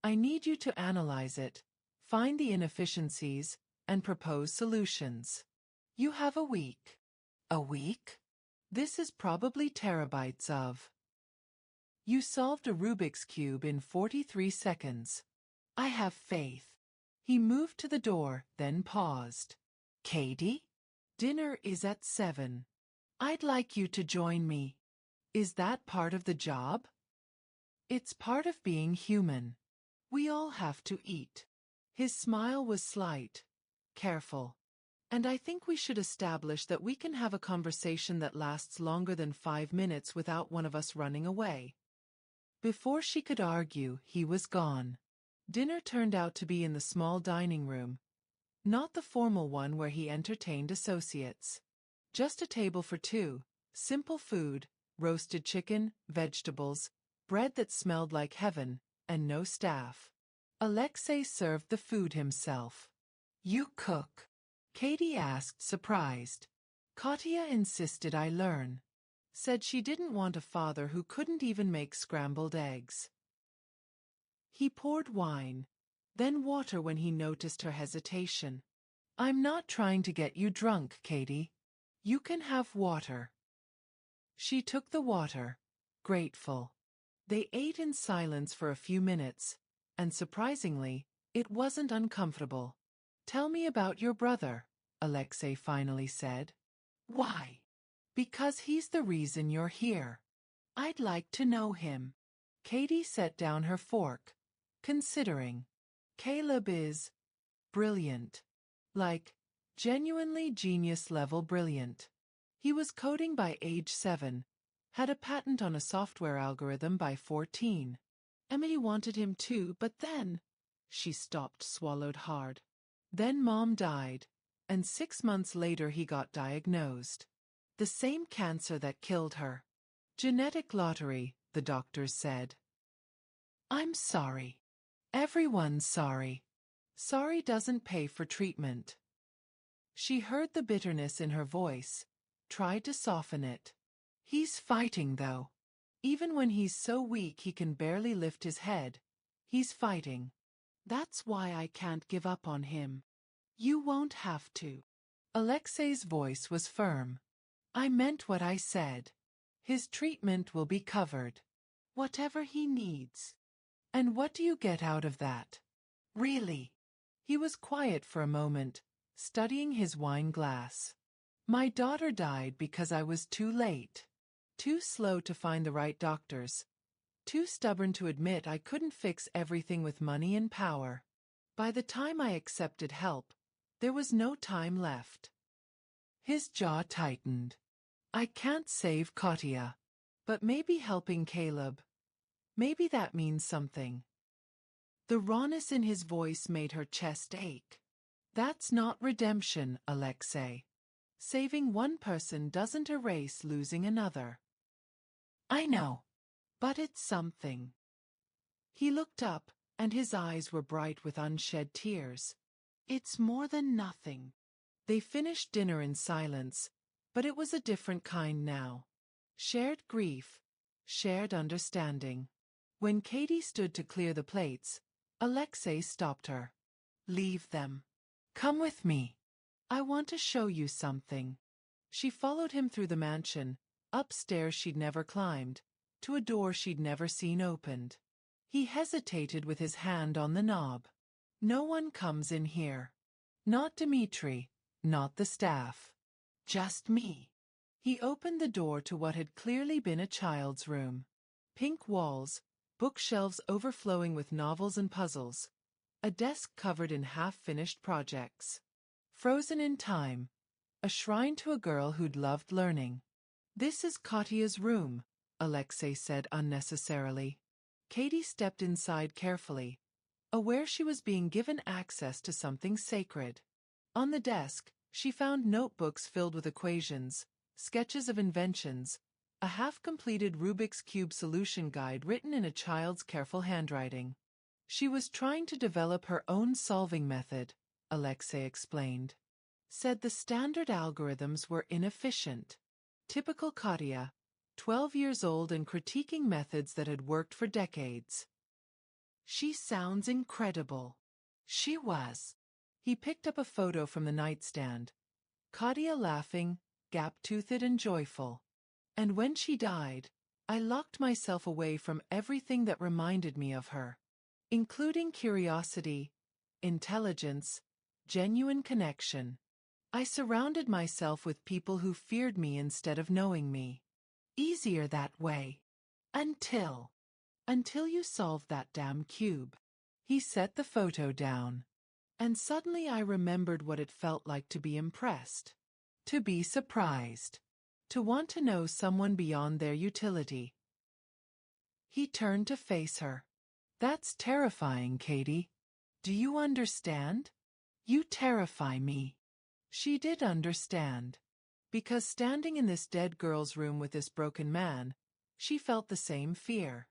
I need you to analyze it, find the inefficiencies, and propose solutions. You have a week." "A week?" "This is probably terabytes of." "You solved a Rubik's Cube in 43 seconds. I have faith." He moved to the door, then paused. "Katie? Dinner is at 7. I'd like you to join me." "Is that part of the job?" "It's part of being human. We all have to eat." His smile was slight, careful. "And I think we should establish that we can have a conversation that lasts longer than 5 minutes without one of us running away." Before she could argue, he was gone. Dinner turned out to be in the small dining room, not the formal one where he entertained associates. Just a table for 2, simple food, roasted chicken, vegetables, bread that smelled like heaven, and no staff. Alexei served the food himself. "You cook?" Katie asked, surprised. "Katya insisted I learn. Said she didn't want a father who couldn't even make scrambled eggs." He poured wine, then water when he noticed her hesitation. "I'm not trying to get you drunk, Katie. You can have water." She took the water, grateful. They ate in silence for a few minutes, and surprisingly, it wasn't uncomfortable. "Tell me about your brother," Alexei finally said. "Why?" "Because he's the reason you're here. I'd like to know him." Katie set down her fork, considering. "Caleb is brilliant. Like, genuinely genius-level brilliant. He was coding by age 7, had a patent on a software algorithm by 14. Emily wanted him too, but then... She stopped, swallowed hard. Then Mom died, and 6 months later he got diagnosed. The same cancer that killed her. Genetic lottery, the doctors said. I'm sorry. Everyone's sorry. Sorry doesn't pay for treatment. She heard the bitterness in her voice, tried to soften it. He's fighting, though. Even when he's so weak he can barely lift his head, he's fighting. That's why I can't give up on him. You won't have to. Alexei's voice was firm. I meant what I said. His treatment will be covered. Whatever he needs. And what do you get out of that? Really? He was quiet for a moment, studying his wine glass. My daughter died because I was too late. Too slow to find the right doctors. Too stubborn to admit I couldn't fix everything with money and power. By the time I accepted help, there was no time left. His jaw tightened. I can't save Katya. But maybe helping Caleb. Maybe that means something. The rawness in his voice made her chest ache. That's not redemption, Alexei. Saving one person doesn't erase losing another. I know. But it's something. He looked up, and his eyes were bright with unshed tears. It's more than nothing. They finished dinner in silence, but it was a different kind now. Shared grief, shared understanding. When Katie stood to clear the plates, Alexei stopped her. Leave them. Come with me. I want to show you something. She followed him through the mansion, upstairs she'd never climbed, to a door she'd never seen opened. He hesitated with his hand on the knob. No one comes in here. Not Dmitri, not the staff. Just me. He opened the door to what had clearly been a child's room. Pink walls, bookshelves overflowing with novels and puzzles, a desk covered in half-finished projects. Frozen in time, a shrine to a girl who'd loved learning. This is Katya's room, Alexei said unnecessarily. Katie stepped inside carefully, aware she was being given access to something sacred. On the desk, she found notebooks filled with equations, sketches of inventions, a half-completed Rubik's Cube solution guide written in a child's careful handwriting. She was trying to develop her own solving method, Alexei explained. Said the standard algorithms were inefficient. Typical Katya, 12 years old and critiquing methods that had worked for decades. She sounds incredible. She was. He picked up a photo from the nightstand. Katya laughing, gap-toothed and joyful. And when she died, I locked myself away from everything that reminded me of her. Including curiosity, intelligence, genuine connection. I surrounded myself with people who feared me instead of knowing me. Easier that way. Until you solved that damn cube. He set the photo down. And suddenly I remembered what it felt like to be impressed. To be surprised. To want to know someone beyond their utility. He turned to face her. That's terrifying, Katie. Do you understand? You terrify me. She did understand. Because standing in this dead girl's room with this broken man, she felt the same fear.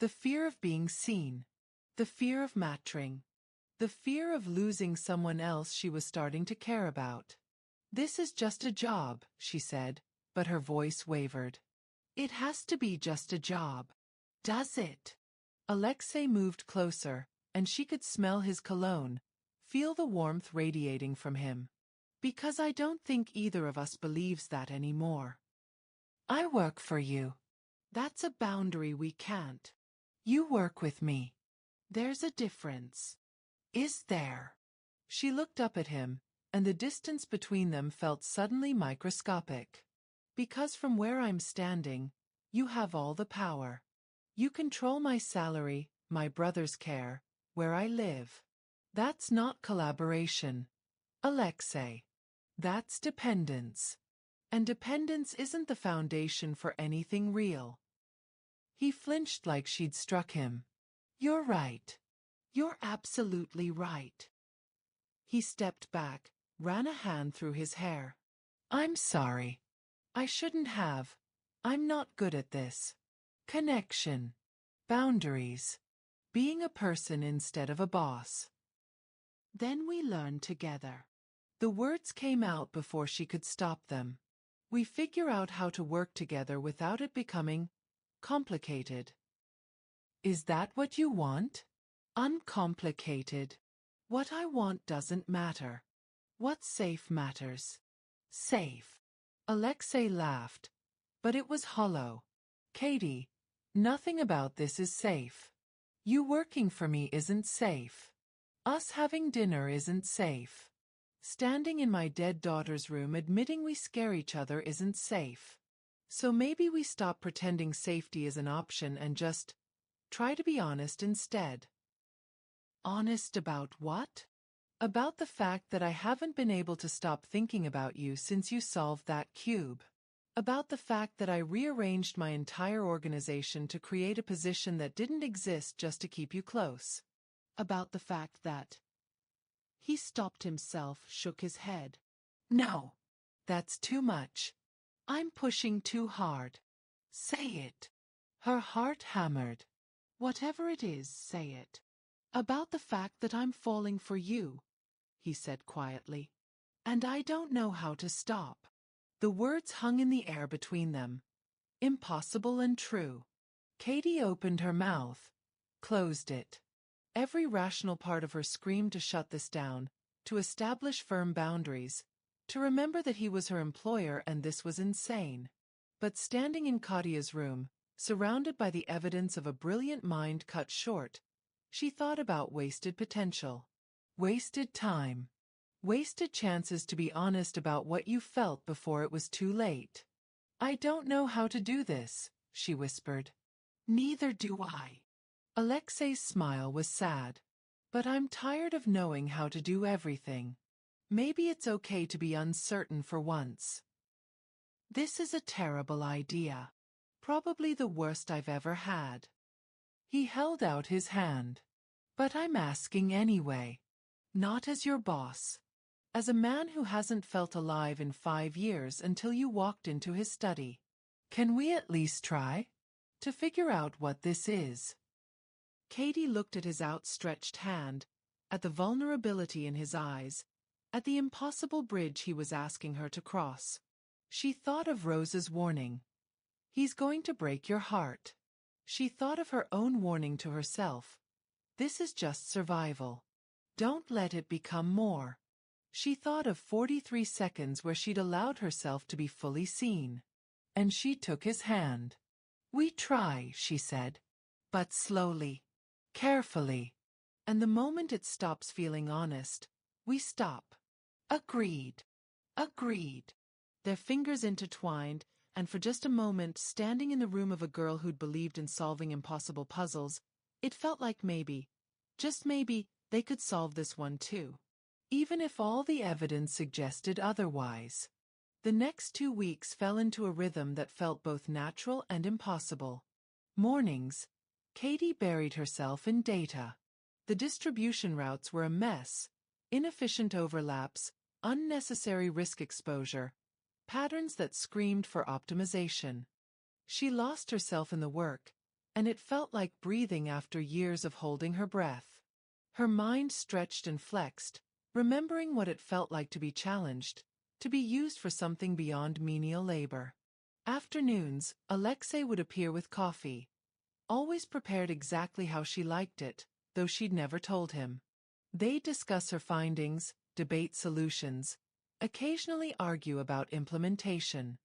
The fear of being seen. The fear of matching. The fear of losing someone else she was starting to care about. This is just a job, she said, but her voice wavered. It has to be just a job. Does it? Alexei moved closer, and she could smell his cologne, feel the warmth radiating from him. Because I don't think either of us believes that anymore. I work for you. That's a boundary we can't. You work with me. There's a difference. Is there? She looked up at him, and the distance between them felt suddenly microscopic. Because from where I'm standing, you have all the power. You control my salary, my brother's care, where I live. That's not collaboration, Alexei. That's dependence. And dependence isn't the foundation for anything real. He flinched like she'd struck him. You're right. You're absolutely right. He stepped back, ran a hand through his hair. I'm sorry. I shouldn't have. I'm not good at this. Connection. Boundaries. Being a person instead of a boss. Then we learn together. The words came out before she could stop them. We figure out how to work together without it becoming complicated. Is that what you want? Uncomplicated. What I want doesn't matter. What's safe matters. Safe. Alexei laughed, but it was hollow. Katie, nothing about this is safe. You working for me isn't safe. Us having dinner isn't safe. Standing in my dead daughter's room admitting we scare each other isn't safe. So maybe we stop pretending safety is an option and just try to be honest instead. Honest about what? About the fact that I haven't been able to stop thinking about you since you solved that cube. About the fact that I rearranged my entire organization to create a position that didn't exist just to keep you close. About the fact that... He stopped himself, shook his head. No. That's too much. I'm pushing too hard. Say it. Her heart hammered. Whatever it is, say it. About the fact that I'm falling for you, he said quietly. And I don't know how to stop. The words hung in the air between them. Impossible and true. Katie opened her mouth, closed it. Every rational part of her screamed to shut this down, to establish firm boundaries, to remember that he was her employer and this was insane. But standing in Katia's room, surrounded by the evidence of a brilliant mind cut short, she thought about wasted potential. Wasted time. Wasted chances to be honest about what you felt before it was too late. I don't know how to do this, she whispered. Neither do I. Alexei's smile was sad. But I'm tired of knowing how to do everything. Maybe it's okay to be uncertain for once. This is a terrible idea. Probably the worst I've ever had. He held out his hand. But I'm asking anyway. Not as your boss. As a man who hasn't felt alive in 5 years until you walked into his study. Can we at least try? To figure out what this is. Katie looked at his outstretched hand, at the vulnerability in his eyes, at the impossible bridge he was asking her to cross. She thought of Rose's warning. He's going to break your heart. She thought of her own warning to herself. This is just survival. Don't let it become more. She thought of 43 seconds where she'd allowed herself to be fully seen. And she took his hand. We try, she said. But slowly. Carefully. And the moment it stops feeling honest, we stop. Agreed. Agreed. Their fingers intertwined, and for just a moment, standing in the room of a girl who'd believed in solving impossible puzzles, it felt like maybe, just maybe, they could solve this one too. Even if all the evidence suggested otherwise. The next 2 weeks fell into a rhythm that felt both natural and impossible. Mornings, Katie buried herself in data. The distribution routes were a mess, inefficient overlaps, unnecessary risk exposure, patterns that screamed for optimization. She lost herself in the work, and it felt like breathing after years of holding her breath. Her mind stretched and flexed, remembering what it felt like to be challenged, to be used for something beyond menial labor. Afternoons, Alexei would appear with coffee, always prepared exactly how she liked it, though she'd never told him. They'd discuss her findings, debate solutions, occasionally argue about implementation.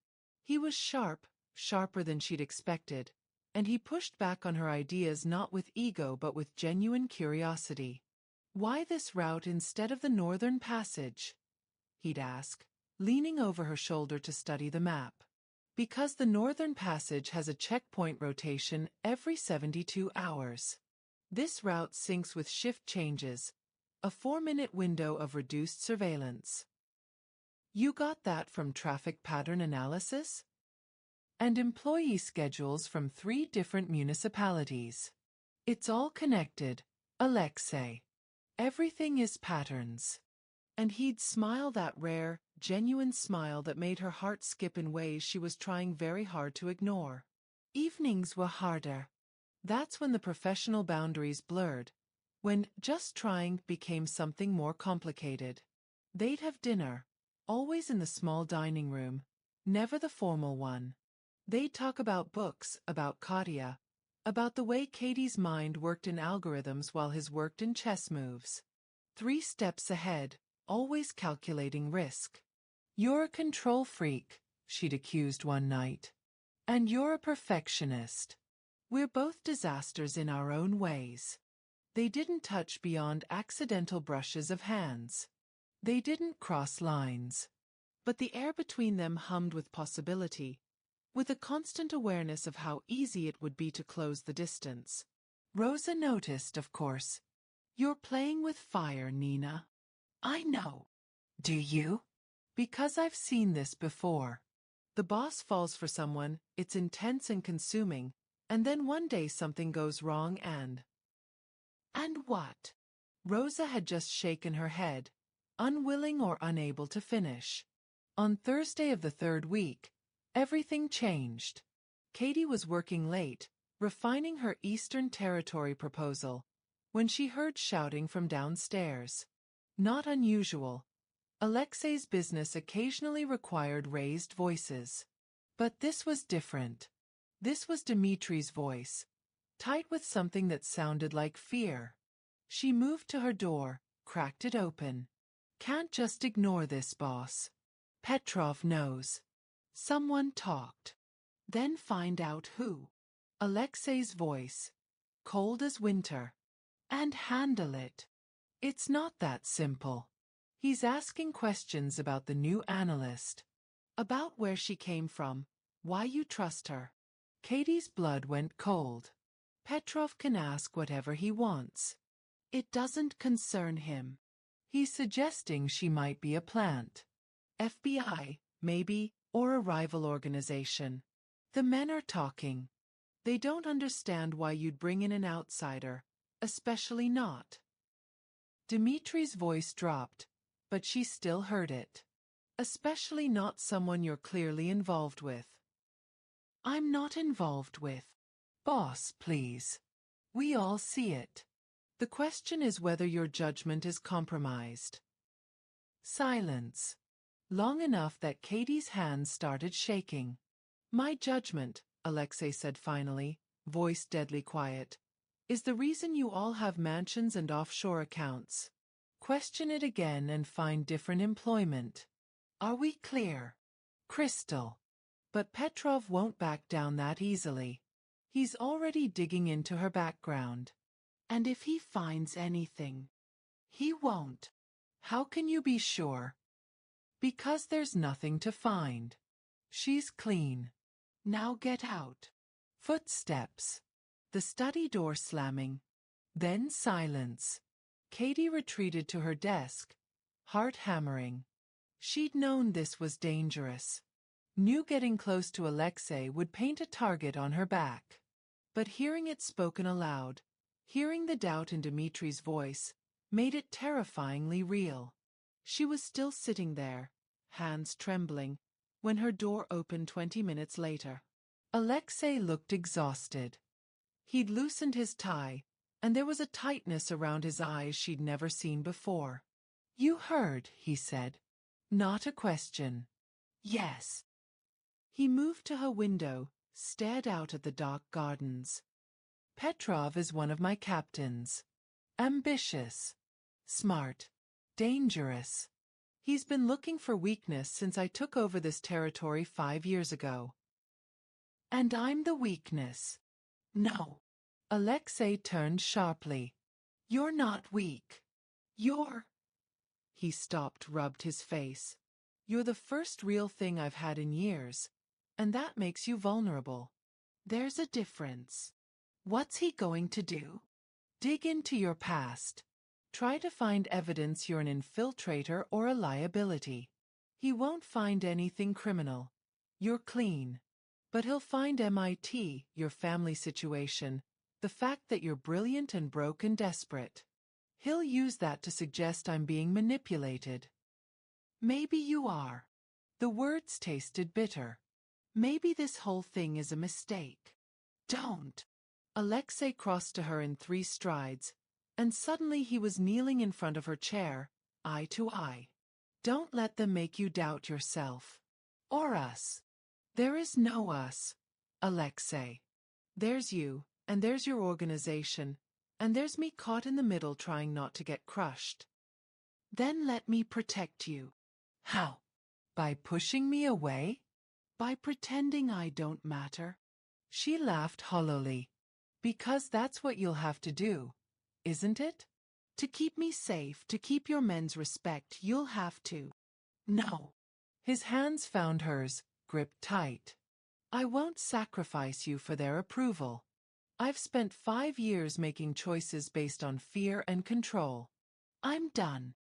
He was sharp, sharper than she'd expected, and he pushed back on her ideas not with ego but with genuine curiosity. Why this route instead of the Northern Passage? He'd ask, leaning over her shoulder to study the map. Because the Northern Passage has a checkpoint rotation every 72 hours. This route syncs with shift changes, A 4-minute window of reduced surveillance. You got that from traffic pattern analysis? And employee schedules from 3 different municipalities. It's all connected, Alexei. Everything is patterns. And he'd smile, that rare, genuine smile that made her heart skip in ways she was trying very hard to ignore. Evenings were harder. That's when the professional boundaries blurred, when just trying became something more complicated. They'd have dinner, always in the small dining room, never the formal one. They'd talk about books, about Katya, about the way Katie's mind worked in algorithms while his worked in chess moves. 3 steps ahead, always calculating risk. You're a control freak, she'd accused one night. And you're a perfectionist. We're both disasters in our own ways. They didn't touch beyond accidental brushes of hands. They didn't cross lines. But the air between them hummed with possibility, with a constant awareness of how easy it would be to close the distance. Rosa noticed, of course. You're playing with fire, Nina. I know. Do you? Because I've seen this before. The boss falls for someone, it's intense and consuming, and then one day something goes wrong and... And what? Rosa had just shaken her head, unwilling or unable to finish. On Thursday of the 3rd week, everything changed. Katie was working late, refining her Eastern Territory proposal, when she heard shouting from downstairs. Not unusual. Alexei's business occasionally required raised voices. But this was different. This was Dimitri's voice, tight with something that sounded like fear. She moved to her door, cracked it open. Can't just ignore this, boss. Petrov knows. Someone talked. Then find out who. Alexei's voice. Cold as winter. And handle it. It's not that simple. He's asking questions about the new analyst. About where she came from, why you trust her. Katie's blood went cold. Petrov can ask whatever he wants. It doesn't concern him. He's suggesting she might be a plant. FBI, maybe, or a rival organization. The men are talking. They don't understand why you'd bring in an outsider, especially not. Dimitri's voice dropped, but she still heard it. Especially not someone you're clearly involved with. I'm not involved with. Boss, please. We all see it. The question is whether your judgment is compromised. Silence. Long enough that Katie's hands started shaking. My judgment, Alexei said finally, voice deadly quiet, is the reason you all have mansions and offshore accounts. Question it again and find different employment. Are we clear? Crystal. But Petrov won't back down that easily. He's already digging into her background. And if he finds anything, he won't. How can you be sure? Because there's nothing to find. She's clean. Now get out. Footsteps. The study door slamming. Then silence. Katie retreated to her desk, heart hammering. She'd known this was dangerous. Knew getting close to Alexei would paint a target on her back. But hearing it spoken aloud, hearing the doubt in Dimitri's voice, made it terrifyingly real. She was still sitting there, hands trembling, when her door opened 20 minutes later. Alexei looked exhausted. He'd loosened his tie, and there was a tightness around his eyes she'd never seen before. You heard, he said. Not a question. Yes. He moved to her window, stared out at the dark gardens. Petrov is one of my captains. Ambitious. Smart. Dangerous. He's been looking for weakness since I took over this territory 5 years ago. And I'm the weakness. No. Alexei turned sharply. You're not weak. You're... He stopped, rubbed his face. You're the first real thing I've had in years, and that makes you vulnerable. There's a difference. What's he going to do? Dig into your past. Try to find evidence you're an infiltrator or a liability. He won't find anything criminal. You're clean. But he'll find MIT, your family situation, the fact that you're brilliant and broke and desperate. He'll use that to suggest I'm being manipulated. Maybe you are. The words tasted bitter. Maybe this whole thing is a mistake. Don't. Alexei crossed to her in 3 strides, and suddenly he was kneeling in front of her chair, eye to eye. Don't let them make you doubt yourself. Or us. There is no us, Alexei. There's you, and there's your organization, and there's me caught in the middle trying not to get crushed. Then let me protect you. How? By pushing me away? By pretending I don't matter? She laughed hollowly. Because that's what you'll have to do, isn't it? To keep me safe, to keep your men's respect, you'll have to. No. His hands found hers, gripped tight. I won't sacrifice you for their approval. I've spent 5 years making choices based on fear and control. I'm done.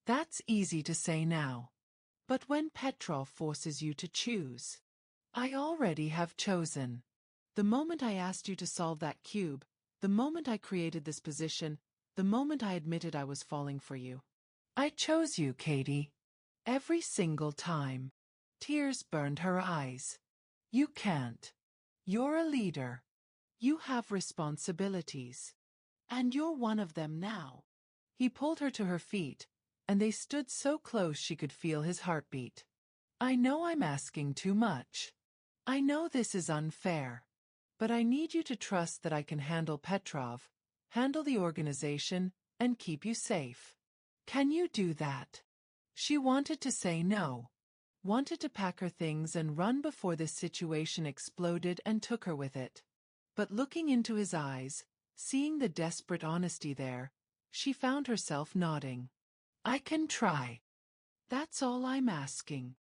That's easy to say now. But when Petrov forces you to choose, I already have chosen. The moment I asked you to solve that cube, the moment I created this position, the moment I admitted I was falling for you. I chose you, Katie. Every single time. Tears burned her eyes. You can't. You're a leader. You have responsibilities. And you're one of them now. He pulled her to her feet, and they stood so close she could feel his heartbeat. I know I'm asking too much. I know this is unfair. But I need you to trust that I can handle Petrov, handle the organization, and keep you safe. Can you do that? She wanted to say no. Wanted to pack her things and run before this situation exploded and took her with it. But looking into his eyes, seeing the desperate honesty there, she found herself nodding. I can try. That's all I'm asking.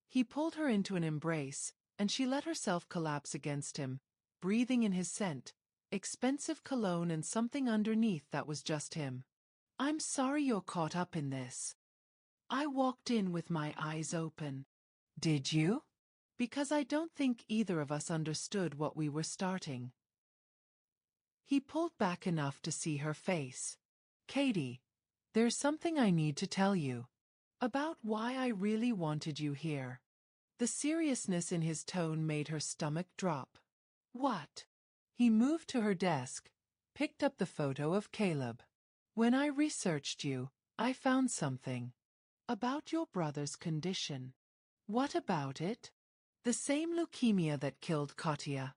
He pulled her into an embrace, and she let herself collapse against him, breathing in his scent, expensive cologne and something underneath that was just him. I'm sorry you're caught up in this. I walked in with my eyes open. Did you? Because I don't think either of us understood what we were starting. He pulled back enough to see her face. Katie, there's something I need to tell you. About why I really wanted you here. The seriousness in his tone made her stomach drop. What? He moved to her desk, picked up the photo of Caleb. When I researched you, I found something. About your brother's condition. What about it? The same leukemia that killed Katya.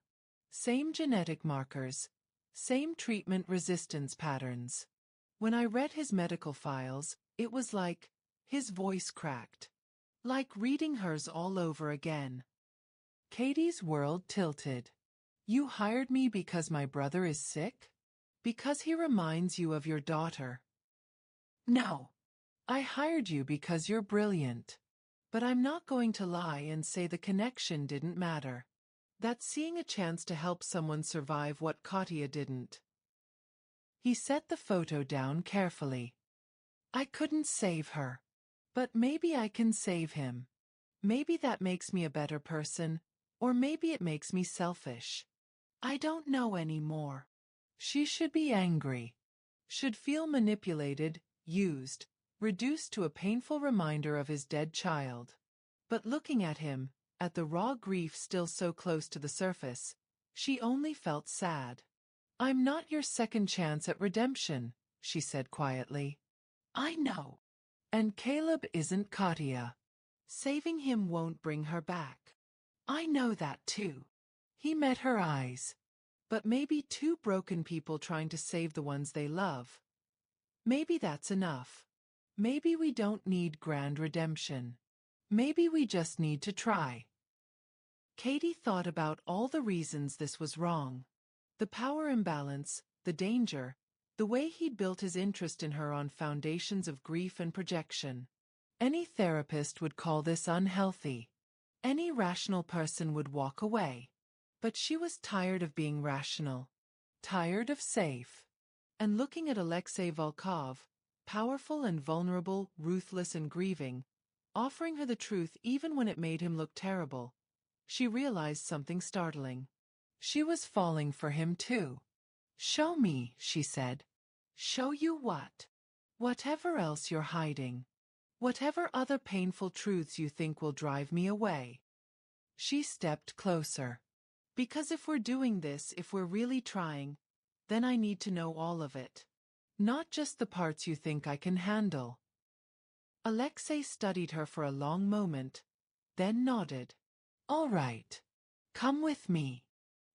Same genetic markers. Same treatment resistance patterns. When I read his medical files, it was like, his voice cracked. Like reading hers all over again. Katie's world tilted. You hired me because my brother is sick? Because he reminds you of your daughter? No. I hired you because you're brilliant. But I'm not going to lie and say the connection didn't matter. That's seeing a chance to help someone survive what Katya didn't. He set the photo down carefully. I couldn't save her. But maybe I can save him. Maybe that makes me a better person, or maybe it makes me selfish. I don't know anymore. She should be angry. Should feel manipulated, used, reduced to a painful reminder of his dead child. But looking at him, at the raw grief still so close to the surface, she only felt sad. I'm not your second chance at redemption, she said quietly. I know. And Caleb isn't Katya. Saving him won't bring her back. I know that too. He met her eyes. But maybe 2 broken people trying to save the ones they love. Maybe that's enough. Maybe we don't need grand redemption. Maybe we just need to try. Katie thought about all the reasons this was wrong. The power imbalance, the danger, the way he'd built his interest in her on foundations of grief and projection. Any therapist would call this unhealthy. Any rational person would walk away. But she was tired of being rational. Tired of safe. And looking at Alexei Volkov, powerful and vulnerable, ruthless and grieving, offering her the truth even when it made him look terrible. She realized something startling. She was falling for him too. "Show me," she said. "Show you what? Whatever else you're hiding. Whatever other painful truths you think will drive me away." She stepped closer. "Because if we're doing this, if we're really trying, then I need to know all of it. Not just the parts you think I can handle." Alexei studied her for a long moment, then nodded. "All right. Come with me."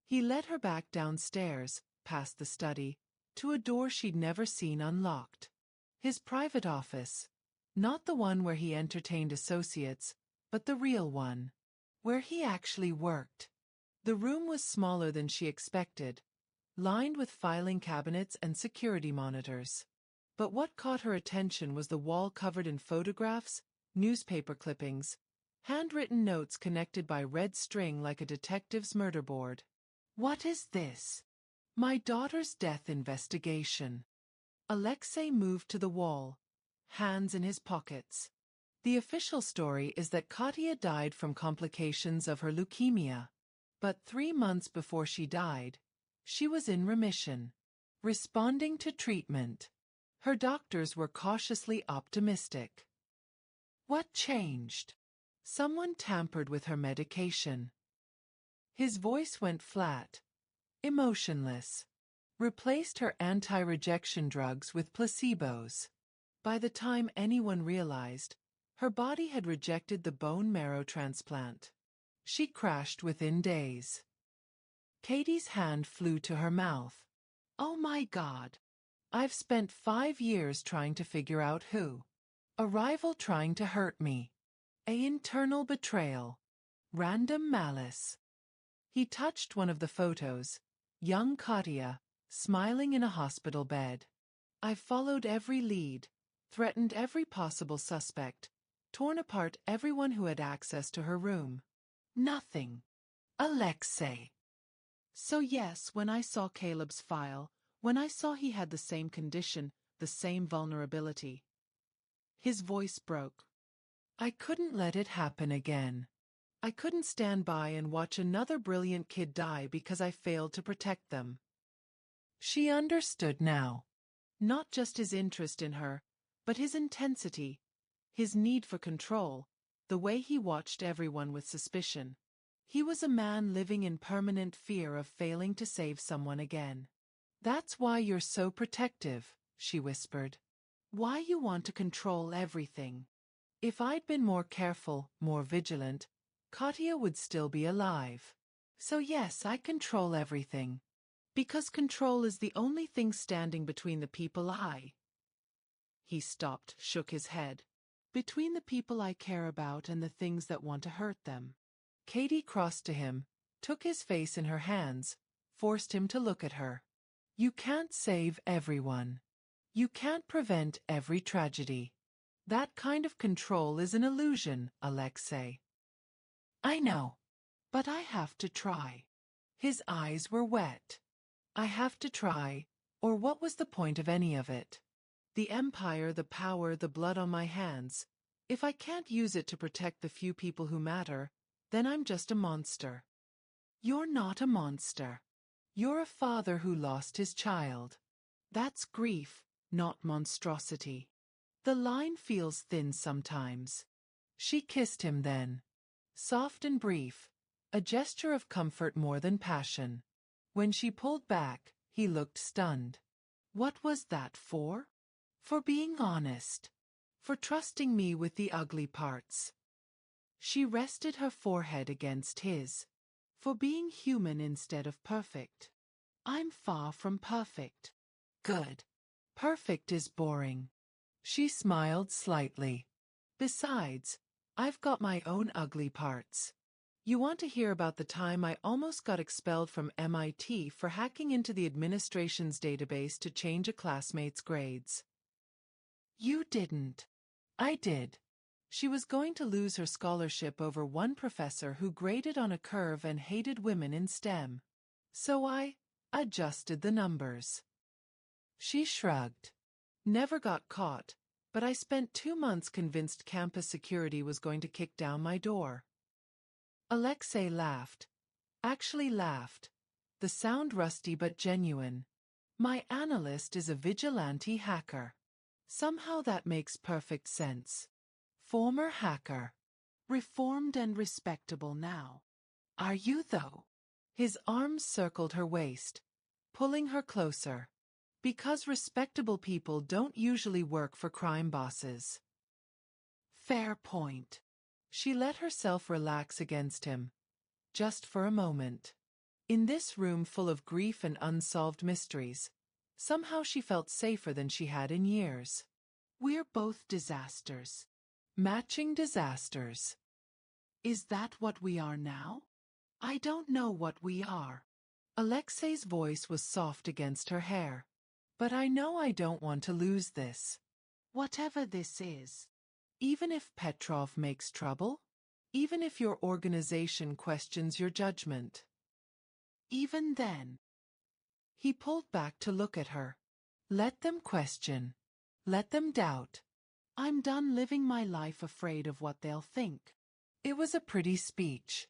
He led her back downstairs, past the study, to a door she'd never seen unlocked. His private office. Not the one where he entertained associates, but the real one. Where he actually worked. The room was smaller than she expected, lined with filing cabinets and security monitors. But what caught her attention was the wall covered in photographs, newspaper clippings, handwritten notes connected by red string like a detective's murder board. "What is this?" "My daughter's death investigation." Alexei moved to the wall, hands in his pockets. "The official story is that Katya died from complications of her leukemia. But 3 months before she died, she was in remission, responding to treatment. Her doctors were cautiously optimistic." "What changed?" "Someone tampered with her medication." His voice went flat, emotionless. "Replaced her anti-rejection drugs with placebos. By the time anyone realized, her body had rejected the bone marrow transplant. She crashed within days." Katie's hand flew to her mouth. "Oh my God. I've spent 5 years trying to figure out who. A rival trying to hurt me. A internal betrayal. Random malice." He touched one of the photos, young Katya, smiling in a hospital bed. "I've followed every lead, threatened every possible suspect, torn apart everyone who had access to her room. Nothing. Alexei." "So yes, when I saw Caleb's file, when I saw he had the same condition, the same vulnerability." His voice broke. "I couldn't let it happen again. I couldn't stand by and watch another brilliant kid die because I failed to protect them." She understood now. Not just his interest in her, but his intensity, his need for control, the way he watched everyone with suspicion. He was a man living in permanent fear of failing to save someone again. "That's why you're so protective," she whispered. "Why you want to control everything. If I'd been more careful, more vigilant, Katya would still be alive. So yes, I control everything. Because control is the only thing standing between the people I—" He stopped, shook his head. "Between the people I care about and the things that want to hurt them." Katie crossed to him, took his face in her hands, forced him to look at her. "You can't save everyone. You can't prevent every tragedy. That kind of control is an illusion, Alexei." "I know. But I have to try." His eyes were wet. "I have to try, or what was the point of any of it? The empire, the power, the blood on my hands. If I can't use it to protect the few people who matter, then I'm just a monster." "You're not a monster. You're a father who lost his child. That's grief, not monstrosity. The line feels thin sometimes." She kissed him then. Soft and brief, a gesture of comfort more than passion. When she pulled back, he looked stunned. "What was that for?" "For being honest. For trusting me with the ugly parts." She rested her forehead against his. "For being human instead of perfect." "I'm far from perfect." "Good. Perfect is boring." She smiled slightly. "Besides, I've got my own ugly parts. You want to hear about the time I almost got expelled from MIT for hacking into the administration's database to change a classmate's grades?" "You didn't." "I did." She was going to lose her scholarship over one professor who graded on a curve and hated women in STEM. So I adjusted the numbers." She shrugged. Never got caught, but I spent 2 months convinced campus security was going to kick down my door. Alexei laughed. Actually laughed. The sound rusty but genuine. My analyst is a vigilante hacker. Somehow that makes perfect sense. Former hacker. Reformed and respectable now. Are you though? His arms circled her waist, pulling her closer. Because respectable people don't usually work for crime bosses. Fair point. She let herself relax against him. Just for a moment. In this room full of grief and unsolved mysteries, somehow she felt safer than she had in years. We're both disasters. Matching disasters. Is that what we are now? I don't know what we are. Alexei's voice was soft against her hair. But I know I don't want to lose this. Whatever this is. Even if Petrov makes trouble? Even if your organization questions your judgment? Even then. He pulled back to look at her. Let them question. Let them doubt. I'm done living my life afraid of what they'll think. It was a pretty speech.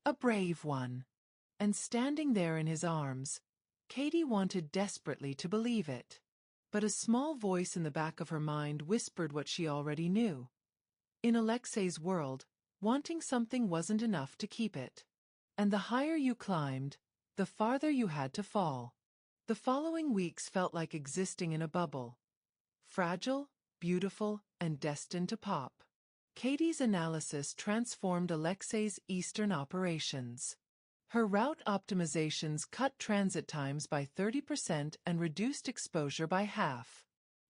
A brave one. And standing there in his arms, Katie wanted desperately to believe it. But a small voice in the back of her mind whispered what she already knew. In Alexei's world, wanting something wasn't enough to keep it. And the higher you climbed, the farther you had to fall. The following weeks felt like existing in a bubble. Fragile, beautiful, and destined to pop. Katie's analysis transformed Alexei's Eastern operations. Her route optimizations cut transit times by 30% and reduced exposure by half.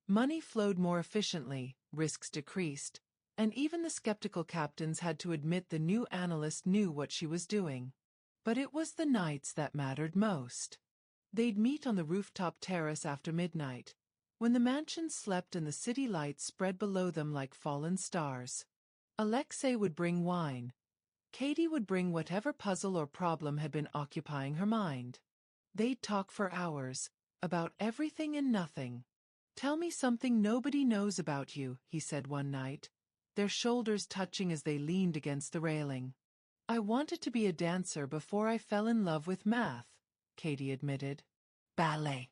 Money flowed more efficiently, risks decreased, and even the skeptical captains had to admit the new analyst knew what she was doing. But it was the nights that mattered most. They'd meet on the rooftop terrace after midnight, when the mansion slept and the city lights spread below them like fallen stars. Alexei would bring wine. Katie would bring whatever puzzle or problem had been occupying her mind. They'd talk for hours, about everything and nothing. Tell me something nobody knows about you, he said one night, their shoulders touching as they leaned against the railing. I wanted to be a dancer before I fell in love with math, Katie admitted. Ballet.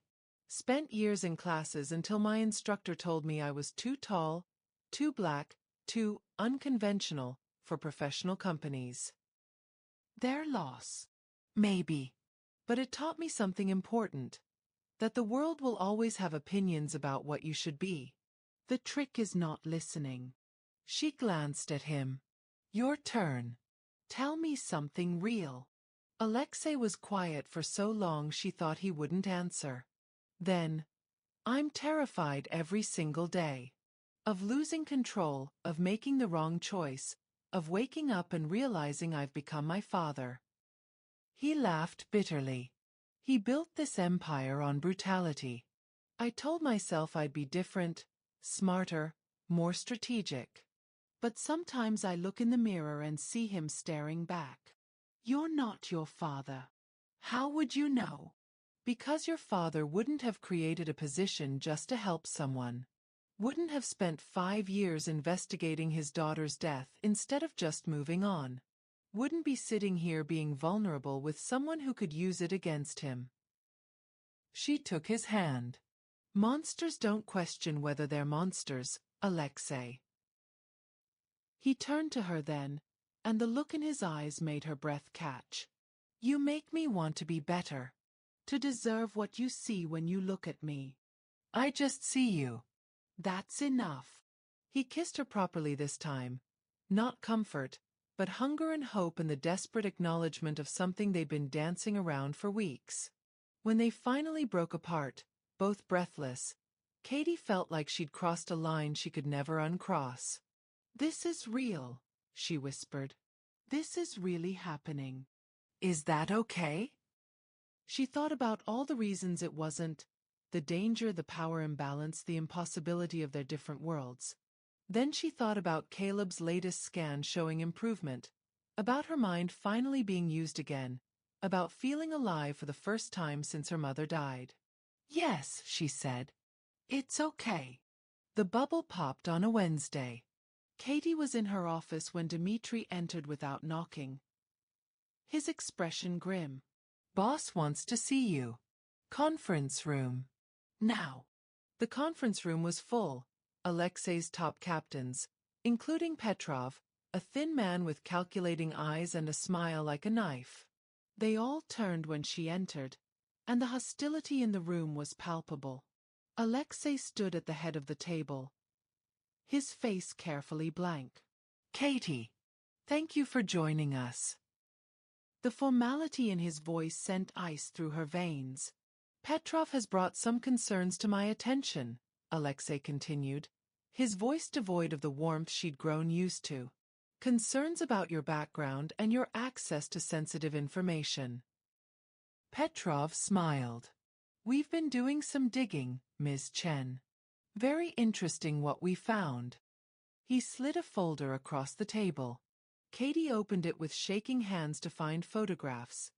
Spent years in classes until my instructor told me I was too tall, too black, too unconventional for professional companies. Their loss. Maybe. But it taught me something important. That the world will always have opinions about what you should be. The trick is not listening. She glanced at him. Your turn. Tell me something real. Alexei was quiet for so long she thought he wouldn't answer. Then, I'm terrified every single day. Of losing control, of making the wrong choice, of waking up and realizing I've become my father. He laughed bitterly. He built this empire on brutality. I told myself I'd be different, smarter, more strategic. But sometimes I look in the mirror and see him staring back. You're not your father. How would you know? Because your father wouldn't have created a position just to help someone. Wouldn't have spent 5 years investigating his daughter's death instead of just moving on. Wouldn't be sitting here being vulnerable with someone who could use it against him. She took his hand. Monsters don't question whether they're monsters, Alexei. He turned to her then, and the look in his eyes made her breath catch. You make me want to be better. To deserve what you see when you look at me. I just see you. That's enough. He kissed her properly this time. Not comfort, but hunger and hope and the desperate acknowledgement of something they'd been dancing around for weeks. When they finally broke apart, both breathless, Katie felt like she'd crossed a line she could never uncross. This is real, she whispered. This is really happening. Is that okay? She thought about all the reasons it wasn't, the danger, the power imbalance, the impossibility of their different worlds. Then she thought about Caleb's latest scan showing improvement, about her mind finally being used again, about feeling alive for the first time since her mother died. Yes, she said. It's okay. The bubble popped on a Wednesday. Katie was in her office when Dmitri entered without knocking. His expression grim. Boss wants to see you. Conference room. Now. The conference room was full. Alexei's top captains, including Petrov, a thin man with calculating eyes and a smile like a knife. They all turned when she entered, and the hostility in the room was palpable. Alexei stood at the head of the table, his face carefully blank. Katie, thank you for joining us. The formality in his voice sent ice through her veins. Petrov has brought some concerns to my attention, Alexei continued, his voice devoid of the warmth she'd grown used to. Concerns about your background and your access to sensitive information. Petrov smiled. We've been doing some digging, Ms. Chen. Very interesting what we found. He slid a folder across the table. Katie opened it with shaking hands to find photographs.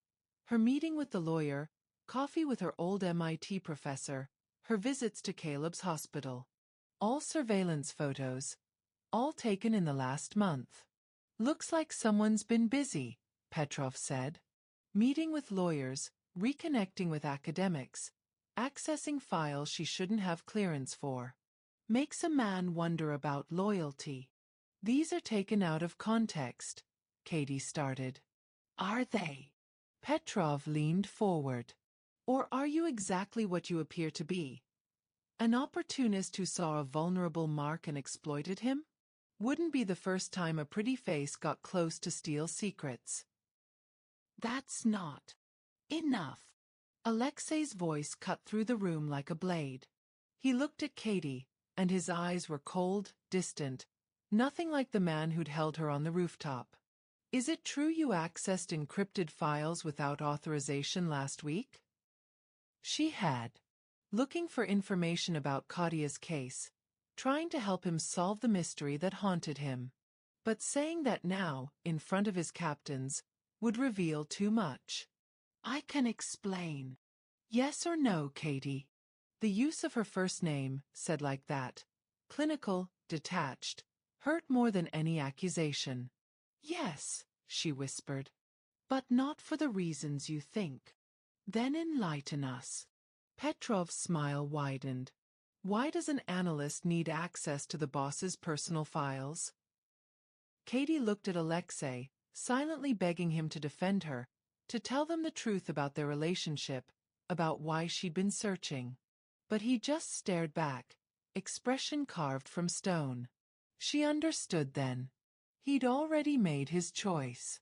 Her meeting with the lawyer, coffee with her old MIT professor, her visits to Caleb's hospital. All surveillance photos. All taken in the last month. Looks like someone's been busy, Petrov said. Meeting with lawyers, reconnecting with academics, accessing files she shouldn't have clearance for. Makes a man wonder about loyalty. These are taken out of context, Katie started. Are they? Petrov leaned forward. Or are you exactly what you appear to be? An opportunist who saw a vulnerable mark and exploited him? Wouldn't be the first time a pretty face got close to steal secrets. That's not enough. Alexei's voice cut through the room like a blade. He looked at Katie, and his eyes were cold, distant, nothing like the man who'd held her on the rooftop. Is it true you accessed encrypted files without authorization last week? She had. Looking for information about Kadia's case, trying to help him solve the mystery that haunted him. But saying that now, in front of his captains, would reveal too much. I can explain. Yes or no, Katie? The use of her first name, said like that, clinical, detached, hurt more than any accusation. Yes, she whispered. But not for the reasons you think. Then enlighten us. Petrov's smile widened. Why does an analyst need access to the boss's personal files? Katie looked at Alexei, silently begging him to defend her, to tell them the truth about their relationship, about why she'd been searching. But he just stared back, expression carved from stone. She understood then. He'd already made his choice.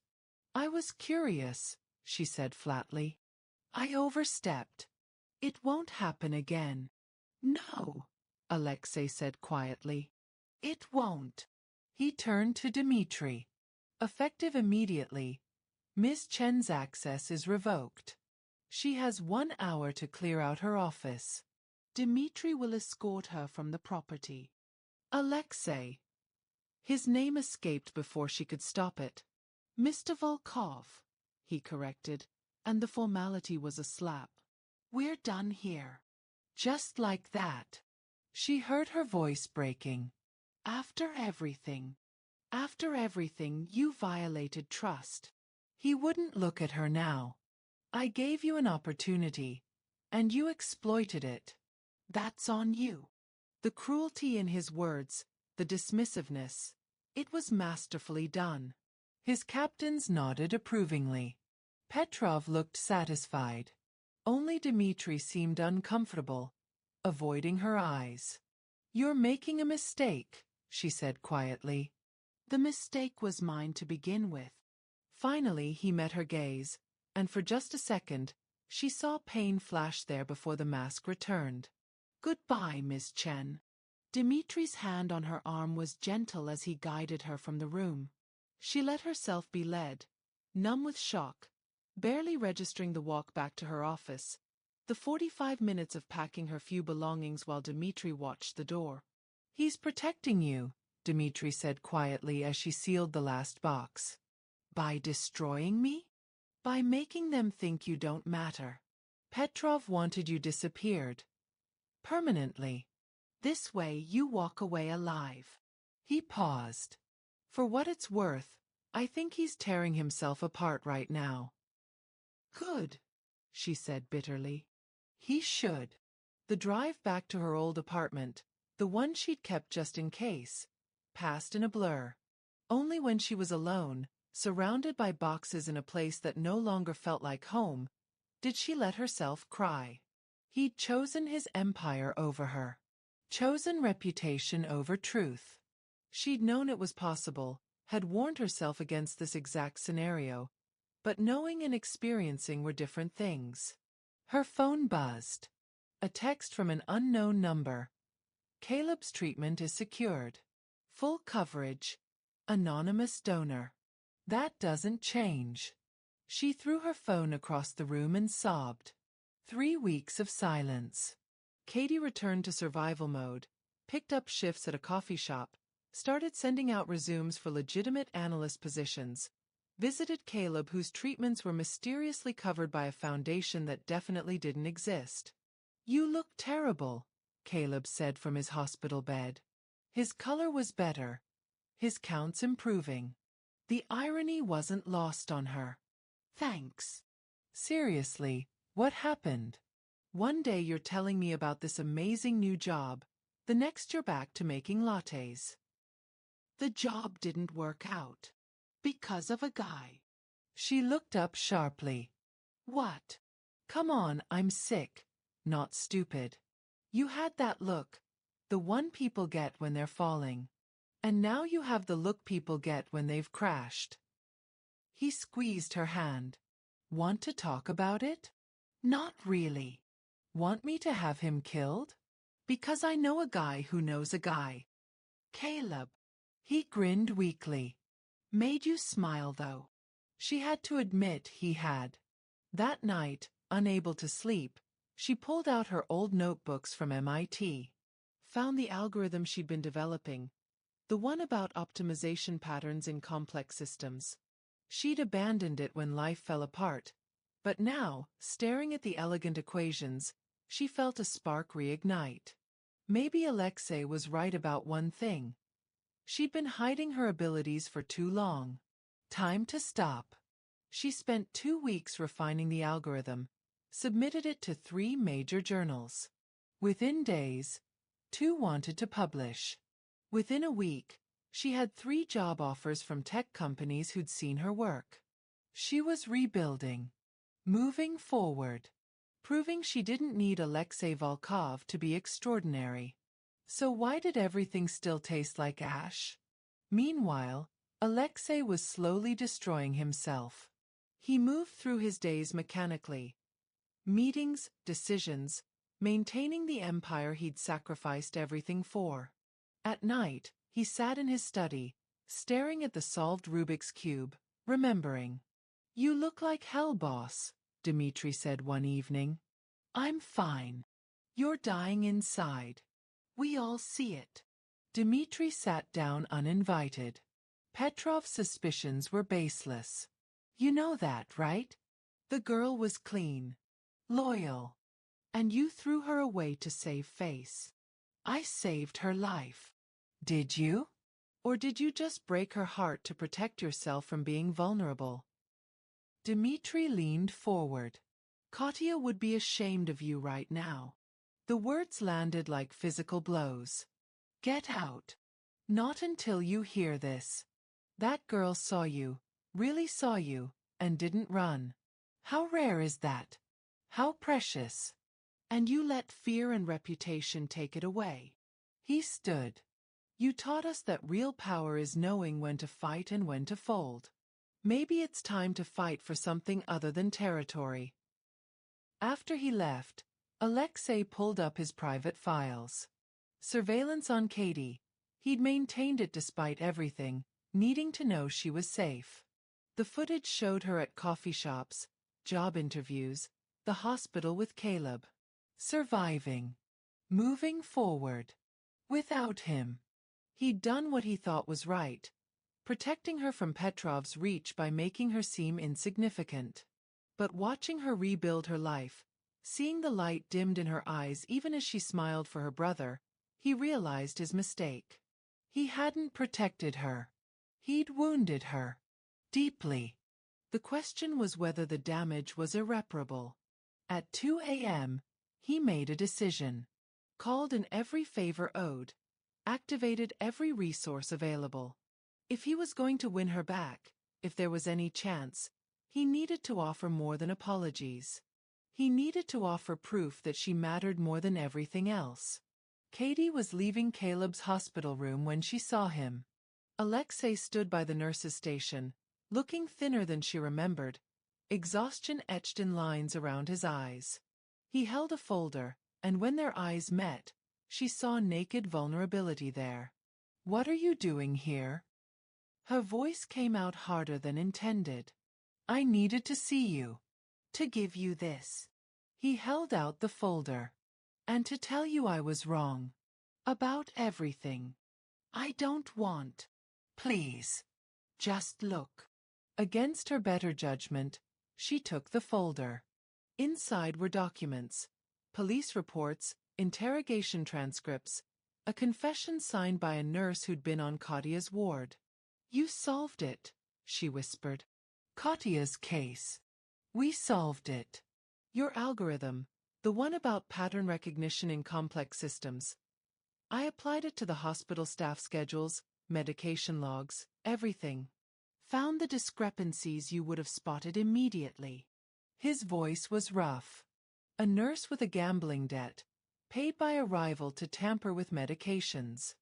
I was curious, she said flatly. I overstepped. It won't happen again. No, Alexei said quietly. It won't. He turned to Dmitri. Effective immediately, Ms. Chen's access is revoked. She has 1 hour to clear out her office. Dmitri will escort her from the property. Alexei. His name escaped before she could stop it. Mr. Volkov, he corrected, and the formality was a slap. We're done here. Just like that. She heard her voice breaking. After everything, you violated trust. He wouldn't look at her now. I gave you an opportunity, and you exploited it. That's on you. The cruelty in his words, the dismissiveness, it was masterfully done. His captains nodded approvingly. Petrov looked satisfied. Only Dmitri seemed uncomfortable, avoiding her eyes. You're making a mistake, she said quietly. The mistake was mine to begin with. Finally he met her gaze, and for just a second, she saw pain flash there before the mask returned. Goodbye, Miss Chen. Dimitri's hand on her arm was gentle as he guided her from the room. She let herself be led, numb with shock, barely registering the walk back to her office, the 45 minutes of packing her few belongings while Dmitri watched the door. He's protecting you, Dmitri said quietly as she sealed the last box. By destroying me? By making them think you don't matter. Petrov wanted you disappeared. Permanently. This way you walk away alive. He paused. For what it's worth, I think he's tearing himself apart right now. Good, she said bitterly. He should. The drive back to her old apartment, the one she'd kept just in case, passed in a blur. Only when she was alone, surrounded by boxes in a place that no longer felt like home, did she let herself cry. He'd chosen his empire over her. Chosen reputation over truth. She'd known it was possible, had warned herself against this exact scenario, but knowing and experiencing were different things. Her phone buzzed. A text from an unknown number. Caleb's treatment is secured. Full coverage. Anonymous donor. That doesn't change. She threw her phone across the room and sobbed. 3 weeks of silence. Katie returned to survival mode, picked up shifts at a coffee shop, started sending out resumes for legitimate analyst positions, visited Caleb whose treatments were mysteriously covered by a foundation that definitely didn't exist. You look terrible, Caleb said from his hospital bed. His color was better, his counts improving. The irony wasn't lost on her. Thanks. Seriously, what happened? One day you're telling me about this amazing new job, the next you're back to making lattes. The job didn't work out. Because of a guy. She looked up sharply. What? Come on, I'm sick, not stupid. You had that look, the one people get when they're falling. And now you have the look people get when they've crashed. He squeezed her hand. Want to talk about it? Not really. Want me to have him killed? Because I know a guy who knows a guy. Caleb. He grinned weakly. Made you smile, though. She had to admit he had. That night, unable to sleep, she pulled out her old notebooks from MIT. Found the algorithm she'd been developing, the one about optimization patterns in complex systems. She'd abandoned it when life fell apart, but now, staring at the elegant equations, she felt a spark reignite. Maybe Alexei was right about one thing. She'd been hiding her abilities for too long. Time to stop. She spent 2 weeks refining the algorithm, submitted it to 3 major journals. Within days, 2 wanted to publish. Within a week, she had 3 job offers from tech companies who'd seen her work. She was rebuilding. Moving forward. Proving she didn't need Alexei Volkov to be extraordinary. So why did everything still taste like ash? Meanwhile, Alexei was slowly destroying himself. He moved through his days mechanically. Meetings, decisions, maintaining the empire he'd sacrificed everything for. At night, he sat in his study, staring at the solved Rubik's cube, remembering. You look like hell, boss, Dmitri said one evening. I'm fine. You're dying inside. We all see it. Dmitri sat down uninvited. Petrov's suspicions were baseless. You know that, right? The girl was clean. Loyal. And you threw her away to save face. I saved her life. Did you? Or did you just break her heart to protect yourself from being vulnerable? Dmitri leaned forward. Katya would be ashamed of you right now. The words landed like physical blows. Get out. Not until you hear this. That girl saw you, really saw you, and didn't run. How rare is that? How precious. And you let fear and reputation take it away. He stood. You taught us that real power is knowing when to fight and when to fold. Maybe it's time to fight for something other than territory. After he left, Alexei pulled up his private files. Surveillance on Katie. He'd maintained it despite everything, needing to know she was safe. The footage showed her at coffee shops, job interviews, the hospital with Caleb. Surviving. Moving forward. Without him. He'd done what he thought was right, protecting her from Petrov's reach by making her seem insignificant. But watching her rebuild her life, seeing the light dimmed in her eyes even as she smiled for her brother, He realized his mistake. He hadn't protected her. He'd wounded her. Deeply. The question was whether the damage was irreparable. At 2 a.m., he made a decision. Called in every favor owed. Activated every resource available. If he was going to win her back, if there was any chance, he needed to offer more than apologies. He needed to offer proof that she mattered more than everything else. Katie was leaving Caleb's hospital room when she saw him. Alexei stood by the nurse's station, looking thinner than she remembered, exhaustion etched in lines around his eyes. He held a folder, and when their eyes met, she saw naked vulnerability there. "What are you doing here?" Her voice came out harder than intended. "I needed to see you. To give you this." He held out the folder. "And to tell you I was wrong. About everything. I don't want. Please. Just look." Against her better judgment, she took the folder. Inside were documents, police reports, interrogation transcripts, a confession signed by a nurse who'd been on Katia's ward. "You solved it," she whispered. "Katia's case. We solved it. Your algorithm, the one about pattern recognition in complex systems. I applied it to the hospital staff schedules, medication logs, everything. Found the discrepancies you would have spotted immediately." His voice was rough. A nurse with a gambling debt, paid by a rival to tamper with medications.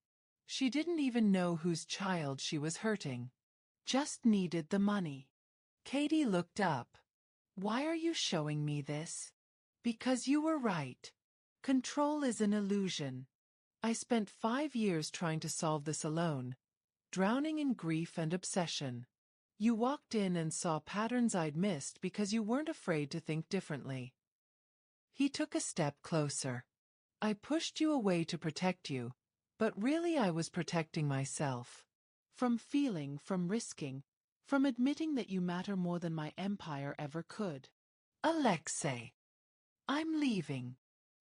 She didn't even know whose child she was hurting. Just needed the money. Katie looked up. "Why are you showing me this?" "Because you were right. Control is an illusion. I spent 5 years trying to solve this alone, drowning in grief and obsession. You walked in and saw patterns I'd missed because you weren't afraid to think differently." He took a step closer. "I pushed you away to protect you, but really I was protecting myself. From feeling, from risking, from admitting that you matter more than my empire ever could." "Alexei. I'm leaving."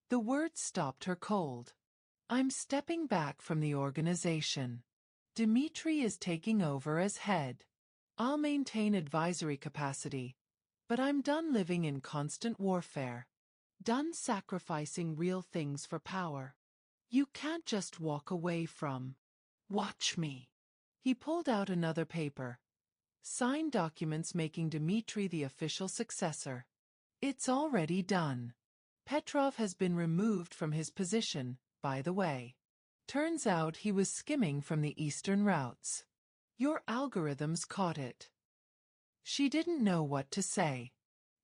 The words stopped her cold. "I'm stepping back from the organization. Dmitri is taking over as head. I'll maintain advisory capacity, but I'm done living in constant warfare. Done sacrificing real things for power. You can't just walk away from. Watch me." He pulled out another paper. Signed documents making Dmitri the official successor. "It's already done. Petrov has been removed from his position, by the way. Turns out he was skimming from the eastern routes. Your algorithms caught it." She didn't know what to say.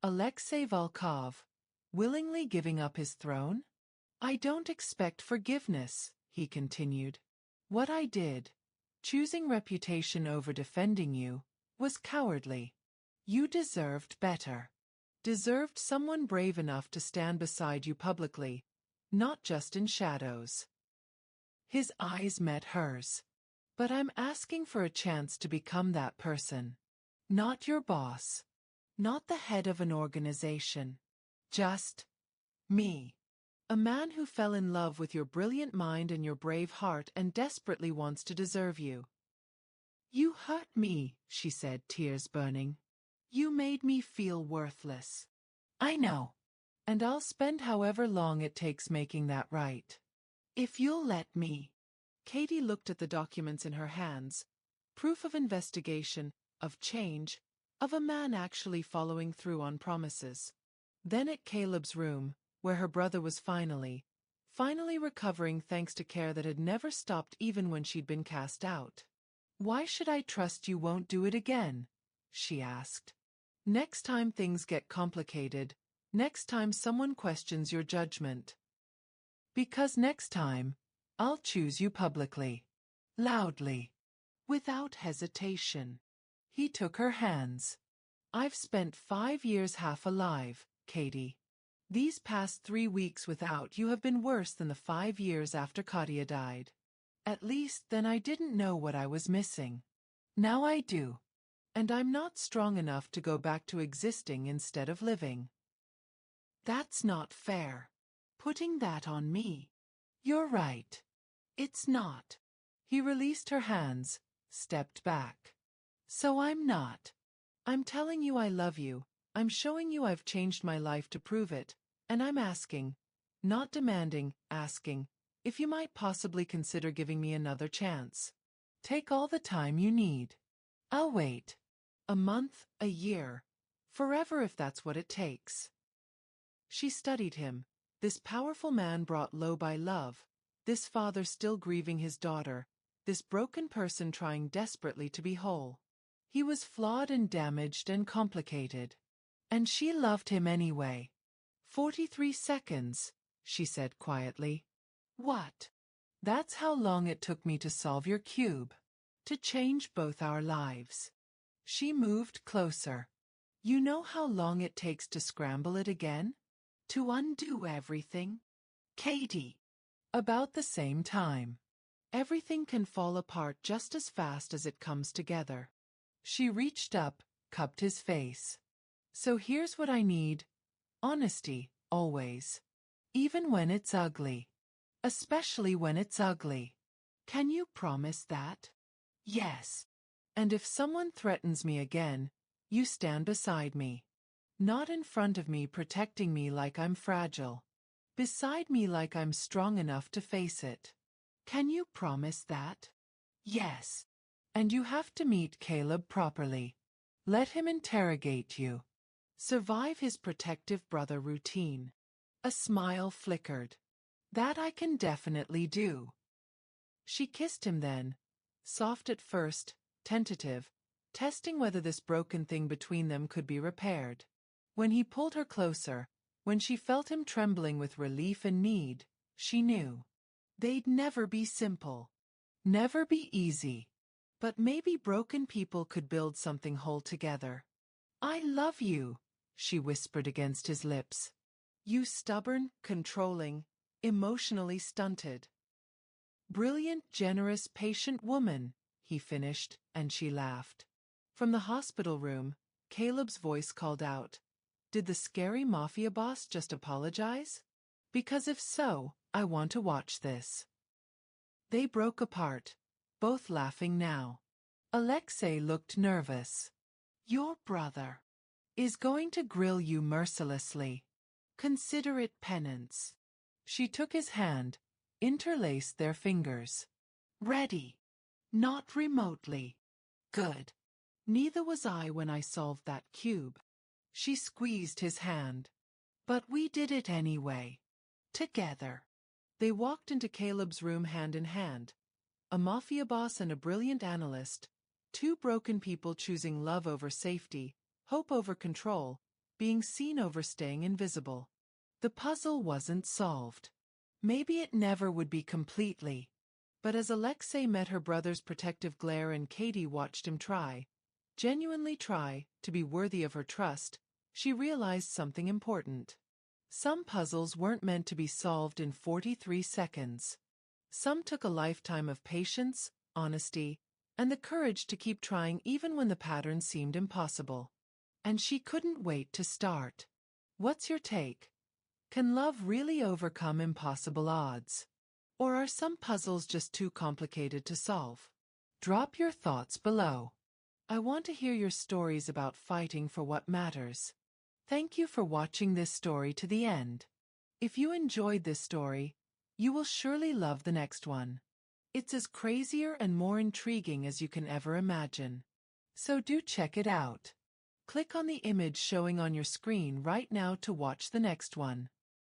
Alexei Volkov, willingly giving up his throne? "I don't expect forgiveness," he continued. "What I did, choosing reputation over defending you, was cowardly. You deserved better. Deserved someone brave enough to stand beside you publicly, not just in shadows." His eyes met hers. "But I'm asking for a chance to become that person. Not your boss. Not the head of an organization. Just me. A man who fell in love with your brilliant mind and your brave heart and desperately wants to deserve you." "You hurt me," she said, tears burning. "You made me feel worthless." "I know. And I'll spend however long it takes making that right. If you'll let me." Katie looked at the documents in her hands. Proof of investigation, of change, of a man actually following through on promises. Then at Caleb's room, where her brother was finally recovering thanks to care that had never stopped even when she'd been cast out. "Why should I trust you won't do it again?" she asked. "Next time things get complicated, next time someone questions your judgment. Because next time, I'll choose you publicly. Loudly. Without hesitation." He took her hands. "I've spent 5 years half alive, Katie. These past 3 weeks without you have been worse than the 5 years after Katia died. At least then I didn't know what I was missing. Now I do. And I'm not strong enough to go back to existing instead of living." "That's not fair. Putting that on me." "You're right. It's not. He released her hands, stepped back. So I'm not. I'm telling you I love you, I'm showing you I've changed my life to prove it, and I'm asking, not demanding, asking, if you might possibly consider giving me another chance. Take all the time you need. I'll wait. A month, a year, forever if that's what it takes. She studied him, this powerful man brought low by love, this father still grieving his daughter, this broken person trying desperately to be whole. He was flawed and damaged and complicated. And she loved him anyway. 43 seconds, she said quietly. What? That's how long it took me to solve your cube. To change both our lives. She moved closer. You know how long it takes to scramble it again? To undo everything? Katie. About the same time. Everything can fall apart just as fast as it comes together. She reached up, cupped his face. So here's what I need. Honesty, always. Even when it's ugly. Especially when it's ugly. Can you promise that? Yes. And if someone threatens me again, you stand beside me. Not in front of me protecting me like I'm fragile. Beside me like I'm strong enough to face it. Can you promise that? Yes. And you have to meet Caleb properly. Let him interrogate you. Survive his protective brother routine. A smile flickered. That I can definitely do. She kissed him then, soft at first, tentative, testing whether this broken thing between them could be repaired. When he pulled her closer, when she felt him trembling with relief and need, she knew. They'd never be simple. Never be easy. But maybe broken people could build something whole together. I love you, she whispered against his lips. You stubborn, controlling, emotionally stunted. Brilliant, generous, patient woman, he finished, and she laughed. From the hospital room, Caleb's voice called out, Did the scary Mafia boss just apologize? Because if so, I want to watch this. They broke apart, both laughing now. Alexei looked nervous. Your brother is going to grill you mercilessly. Consider it penance. She took his hand, interlaced their fingers. Ready. Not remotely. Good. Neither was I when I solved that cube. She squeezed his hand. But we did it anyway. Together. They walked into Caleb's room hand in hand. A mafia boss and a brilliant analyst. Two broken people choosing love over safety, hope over control, being seen over staying invisible. The puzzle wasn't solved. Maybe it never would be completely. But as Alexei met her brother's protective glare and Katie watched him try, genuinely try, to be worthy of her trust, she realized something important. Some puzzles weren't meant to be solved in 43 seconds. Some took a lifetime of patience, honesty, and the courage to keep trying even when the pattern seemed impossible. And she couldn't wait to start. What's your take? Can love really overcome impossible odds? Or are some puzzles just too complicated to solve? Drop your thoughts below. I want to hear your stories about fighting for what matters. Thank you for watching this story to the end. If you enjoyed this story, you will surely love the next one. It's as crazier and more intriguing as you can ever imagine. So do check it out. Click on the image showing on your screen right now to watch the next one.